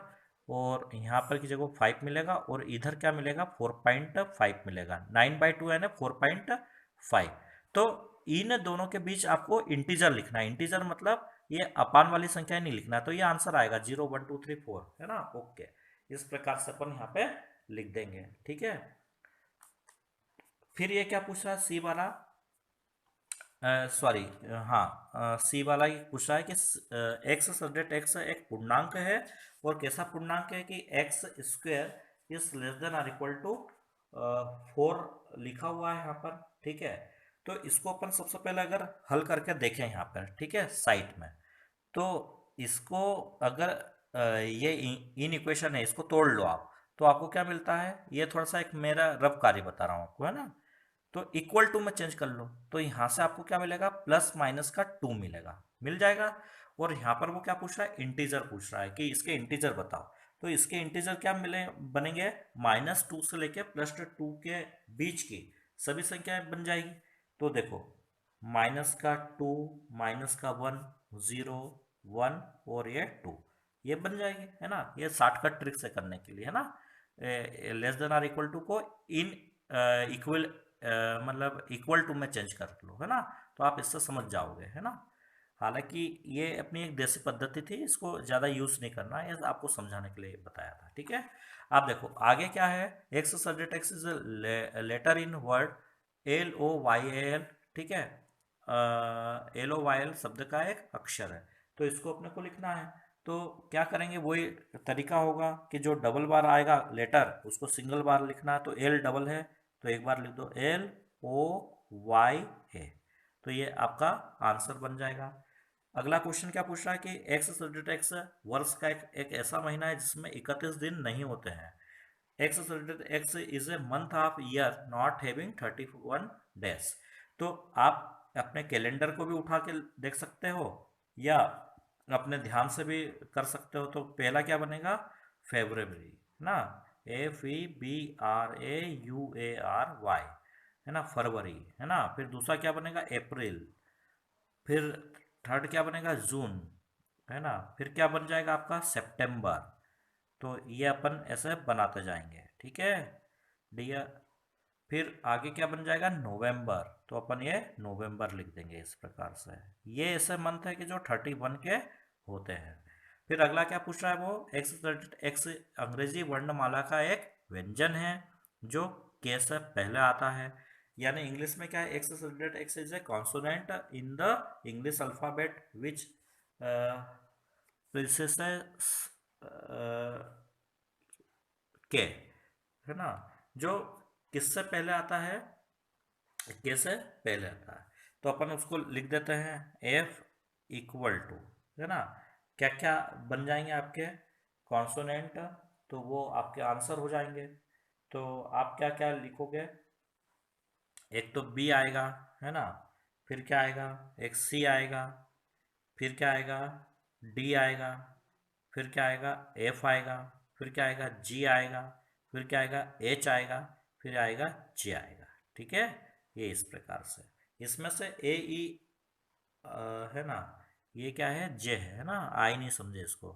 और यहाँ पर की जगह 5 मिलेगा, और इधर क्या मिलेगा 4.5 मिलेगा, 9/2 है ना 4.5। तो इन दोनों के बीच आपको इंटीजर लिखना है, इंटीजर मतलब ये अपान वाली संख्या नहीं लिखना है, तो ये आंसर आएगा 0 1 2 3 4, है ना। ओके, इस प्रकार से अपन यहाँ पे लिख देंगे। ठीक है, फिर ये क्या पूछ रहा है सी वाला, सॉरी, हाँ, सी वाला ये पूछ रहा है कि एक्स सब्जेक्ट एक्स एक पूर्णांक है, और कैसा पूर्णांक है कि x square is less than r equal to 4 लिखा हुआ है यहाँ पर। ठीक है, तो इसको अपन सबसे पहले अगर हल करके देखें यहाँ पर, ठीक है, साइट में, तो इसको अगर ये इन इक्वेशन है, इसको तोड़ लो आप, तो आपको क्या मिलता है, ये थोड़ा सा एक मेरा रफ कार्य बता रहा हूँ आपको, है ना। तो इक्वल टू में चेंज कर लो, तो यहाँ से आपको क्या मिलेगा, प्लस माइनस का 2 मिलेगा, मिल जाएगा। और यहाँ पर वो क्या पूछ रहा है, इंटीजर पूछ रहा है कि इसके इंटीजर बताओ। तो इसके इंटीजर क्या मिले बनेंगे, -2 से लेके +2 के बीच की सभी संख्याएं बन जाएगी। तो देखो, -2, -1, 0, 1 और ये 2, ये बन जाएगी, है ना। ये शॉर्टकट ट्रिक से करने के लिए, है ना। Less than r equal to को इन इक्वल मतलब इक्वल टू में चेंज कर लो, है ना। तो आप इससे समझ जाओगे, है ना। हालांकि ये अपनी एक देसी पद्धति थी, इसको ज़्यादा यूज़ नहीं करना है, ये आपको समझाने के लिए बताया था, ठीक है। आप देखो आगे क्या है, x subject x is letter in word LOYAL, ठीक है। LOYL शब्द का एक अक्षर है, तो इसको अपने को लिखना है। तो क्या करेंगे, वही तरीका होगा कि जो डबल बार आएगा लेटर उसको सिंगल बार लिखना है। तो L डबल है तो एक बार लिख दो LOYA, तो ये आपका आंसर बन जाएगा। अगला क्वेश्चन क्या पूछ रहा है कि एक्स सब्जेक्ट एक्स वर्ष का एक ऐसा महीना है जिसमें 31 दिन नहीं होते हैं। X subject x is a month of year not having 31 days. तो आप अपने कैलेंडर को भी उठा के देख सकते हो या अपने ध्यान से भी कर सकते हो। तो पहला क्या बनेगा, फेब्रुवरी ना, FEBRAUARY, है ना, फरवरी, है ना। फिर दूसरा क्या बनेगा, अप्रैल। फिर थर्ड क्या बनेगा, जून, है ना। फिर क्या बन जाएगा आपका, सितंबर। तो ये अपन ऐसे बनाते जाएंगे, ठीक है डियर। फिर आगे क्या बन जाएगा, नवंबर, तो अपन ये नवंबर लिख देंगे इस प्रकार से। ये ऐसे मंथ है कि जो 31 के होते हैं। फिर अगला क्या पूछ रहा है, वो एक्स अंग्रेजी वर्णमाला का एक व्यंजन है जो के से पहले आता है। यानी इंग्लिश में क्या है, x subject x is a consonant in the English alphabet which precedes K, है ना। जो किससे पहले आता है, के से पहले आता है। तो अपन उसको लिख देते हैं F इक्वल टू, है ना। क्या क्या बन जाएंगे आपके कॉन्सोनेंट, तो वो आपके आंसर हो जाएंगे। तो आप क्या क्या लिखोगे, एक तो बी आएगा, है ना। फिर क्या आएगा, एक सी आएगा। फिर क्या आएगा, डी आएगा। फिर क्या आएगा, एफ आएगा। फिर क्या आएगा, जी आएगा। फिर क्या आएगा, एच आएगा। फिर आएगा जे आएगा, ठीक है। ये इस प्रकार से, इसमें से ए ई है ना, ये क्या है, जे है ना, आई नहीं समझे इसको।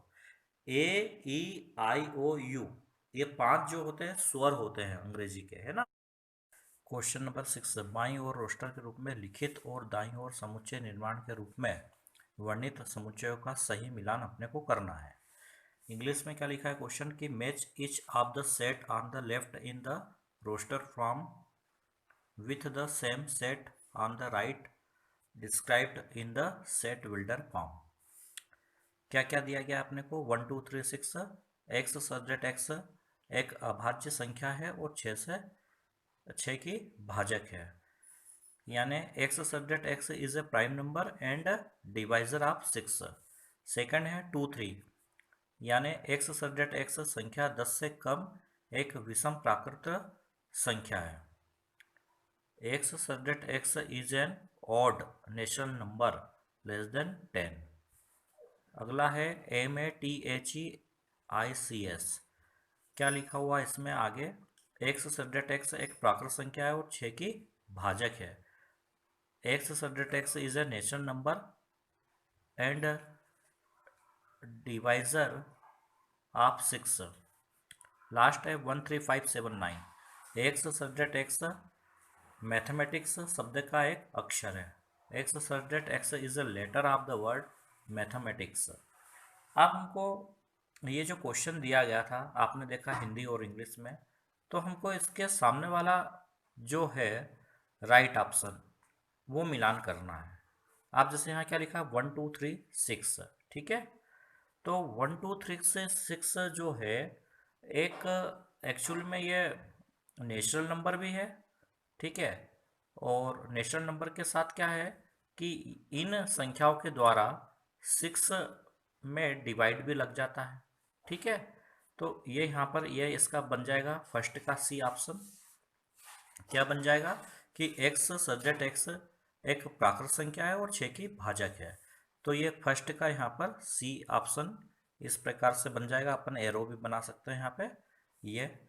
AEIOU, ये 5 जो होते हैं स्वर होते हैं अंग्रेजी के, है ना। क्वेश्चन नंबर 6, बाईं ओर रोस्टर के रूप में लिखित और दाईं ओर समुच्चय निर्माण के रूप में वर्णित समुच्चयों का सही मिलान अपने को करना है। इंग्लिश में क्या लिखा है क्वेश्चन की, match each of the set on the left in the roster form with the same set on the right described in the set builder form. क्या क्या दिया गया आपने को, 1 2 3 6, एक्स सब्जेक्ट एक्स एक अभाज्य संख्या है और 6 की भाजक है। यानी x subject x is A prime number and divisor of 6। Second है 2 3, यानी एक्स सब्जेक्ट एक्स संख्या 10 से कम एक विषम प्राकृत संख्या है। X subject x is an odd natural number less than 10। अगला है MATHEICS, क्या लिखा हुआ है इसमें आगे, एक्स सब्जेक्ट एक्स एक प्राकृत संख्या है और 6 की भाजक है। X subject x is a natural number and divisor of 6। Last है 13579, एक्स सब्जेक्ट एक्स मैथमेटिक्स शब्द का एक अक्षर है। X subject x is a letter of the word mathematics. अब हमको ये जो क्वेश्चन दिया गया था, आपने देखा हिंदी और इंग्लिश में, तो हमको इसके सामने वाला जो है राइट ऑप्शन वो मिलान करना है। आप जैसे यहाँ क्या लिखा, 1 2 3 6, ठीक है। तो 1 2 3 से 6 जो है एक एक्चुअल में ये नेचुरल नंबर भी है, ठीक है। और नेचुरल नंबर के साथ क्या है कि इन संख्याओं के द्वारा 6 में डिवाइड भी लग जाता है, ठीक है, तो ये यहाँ पर ये इसका बन जाएगा फर्स्ट का सी ऑप्शन। क्या बन जाएगा कि x सब्जेक्ट x एक प्राकृत संख्या है और 6 की भाजक है, तो ये फर्स्ट का यहाँ पर सी ऑप्शन इस प्रकार से बन जाएगा। अपन एरो भी बना सकते हैं यहाँ पे ये,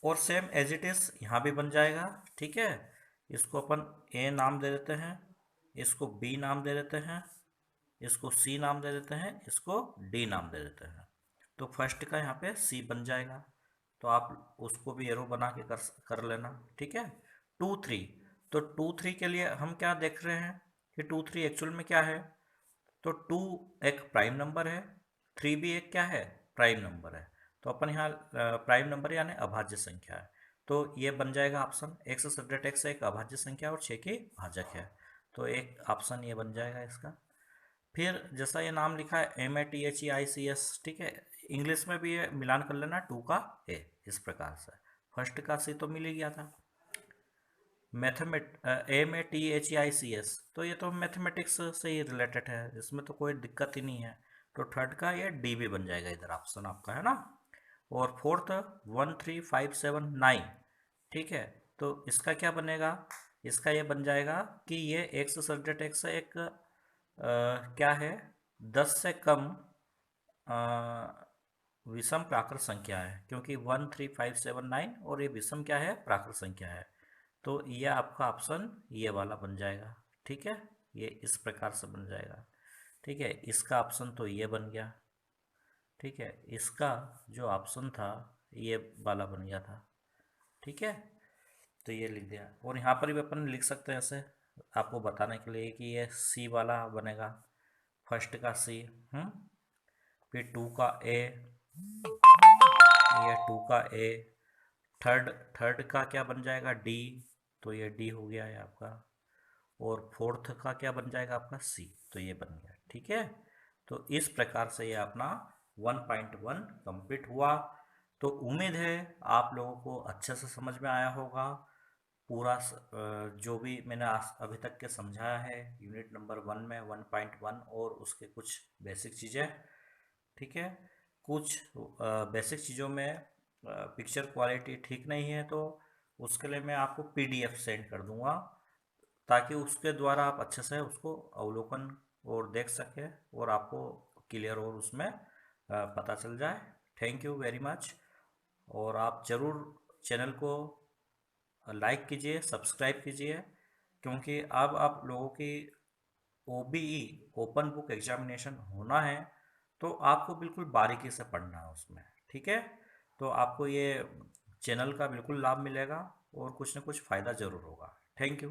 और सेम एज इट इज यहाँ भी बन जाएगा। ठीक है, इसको अपन ए नाम दे देते हैं, इसको बी नाम दे देते हैं, इसको सी नाम दे देते हैं, इसको डी नाम दे देते हैं। तो फर्स्ट का यहाँ पे सी बन जाएगा, तो आप उसको भी एरो बना के कर लेना। ठीक है, 2 3, तो 2 3 के लिए हम क्या देख रहे हैं कि 2 3 एक्चुअल में क्या है, तो 2 एक प्राइम नंबर है, 3 भी एक क्या है, प्राइम नंबर है। तो अपन यहाँ प्राइम नंबर यानी अभाज्य संख्या है, तो ये बन जाएगा ऑप्शन x सब्जेक्ट x एक अभाज्य संख्या और 6 की भाजक है, तो एक ऑप्शन ये बन जाएगा इसका। फिर जैसा ये नाम लिखा है MATHEICS, ठीक है, इंग्लिश में भी ये मिलान कर लेना 2 का A इस प्रकार से। फर्स्ट का C तो मिल ही गया था। MATHEICS, तो ये तो मैथमेटिक्स से ही रिलेटेड है, इसमें तो कोई दिक्कत ही नहीं है। तो थर्ड का ये D भी बन जाएगा इधर ऑप्शन आपका, है ना। और फोर्थ 1 3 5 7 9, ठीक है, तो इसका क्या बनेगा, इसका ये बन जाएगा कि ये x सब्जेक्ट x एक क्या है 10 से कम विषम प्राकृत संख्या है, क्योंकि 1 3 5 7 9 और ये विषम क्या है, प्राकृत संख्या है। तो ये आपका ऑप्शन ये वाला बन जाएगा। ठीक है, ये इस प्रकार से बन जाएगा। ठीक है, इसका ऑप्शन तो ये बन गया। ठीक है, इसका जो ऑप्शन था ये वाला बन गया था। ठीक है, तो ये लिख दिया, और यहाँ पर भी अपन लिख सकते हैं ऐसे आपको बताने के लिए कि ये सी वाला बनेगा, फर्स्ट का सी, फिर 2 का ए, ये 2 का ए, थर्ड का क्या बन जाएगा डी, तो ये डी हो गया है आपका, और फोर्थ का क्या बन जाएगा आपका सी, तो ये बन गया। ठीक है, तो इस प्रकार से ये अपना 1.1 कंप्लीट हुआ। तो उम्मीद है आप लोगों को अच्छे से समझ में आया होगा पूरा जो भी मैंने अभी तक के समझाया है यूनिट नंबर 1 में 1.1 और उसके कुछ बेसिक चीज़ें। ठीक है, कुछ बेसिक चीज़ों में पिक्चर क्वालिटी ठीक नहीं है, तो उसके लिए मैं आपको PDF सेंड कर दूंगा, ताकि उसके द्वारा आप अच्छे से उसको अवलोकन और देख सकें और आपको क्लियर और उसमें पता चल जाए। थैंक यू वेरी मच, और आप ज़रूर चैनल को लाइक कीजिए, सब्सक्राइब कीजिए, क्योंकि अब आप लोगों की OBE ओपन बुक एग्जामिनेशन होना है, तो आपको बिल्कुल बारीकी से पढ़ना है उसमें। ठीक है, तो आपको ये चैनल का बिल्कुल लाभ मिलेगा और कुछ ना कुछ फ़ायदा ज़रूर होगा। Thank you.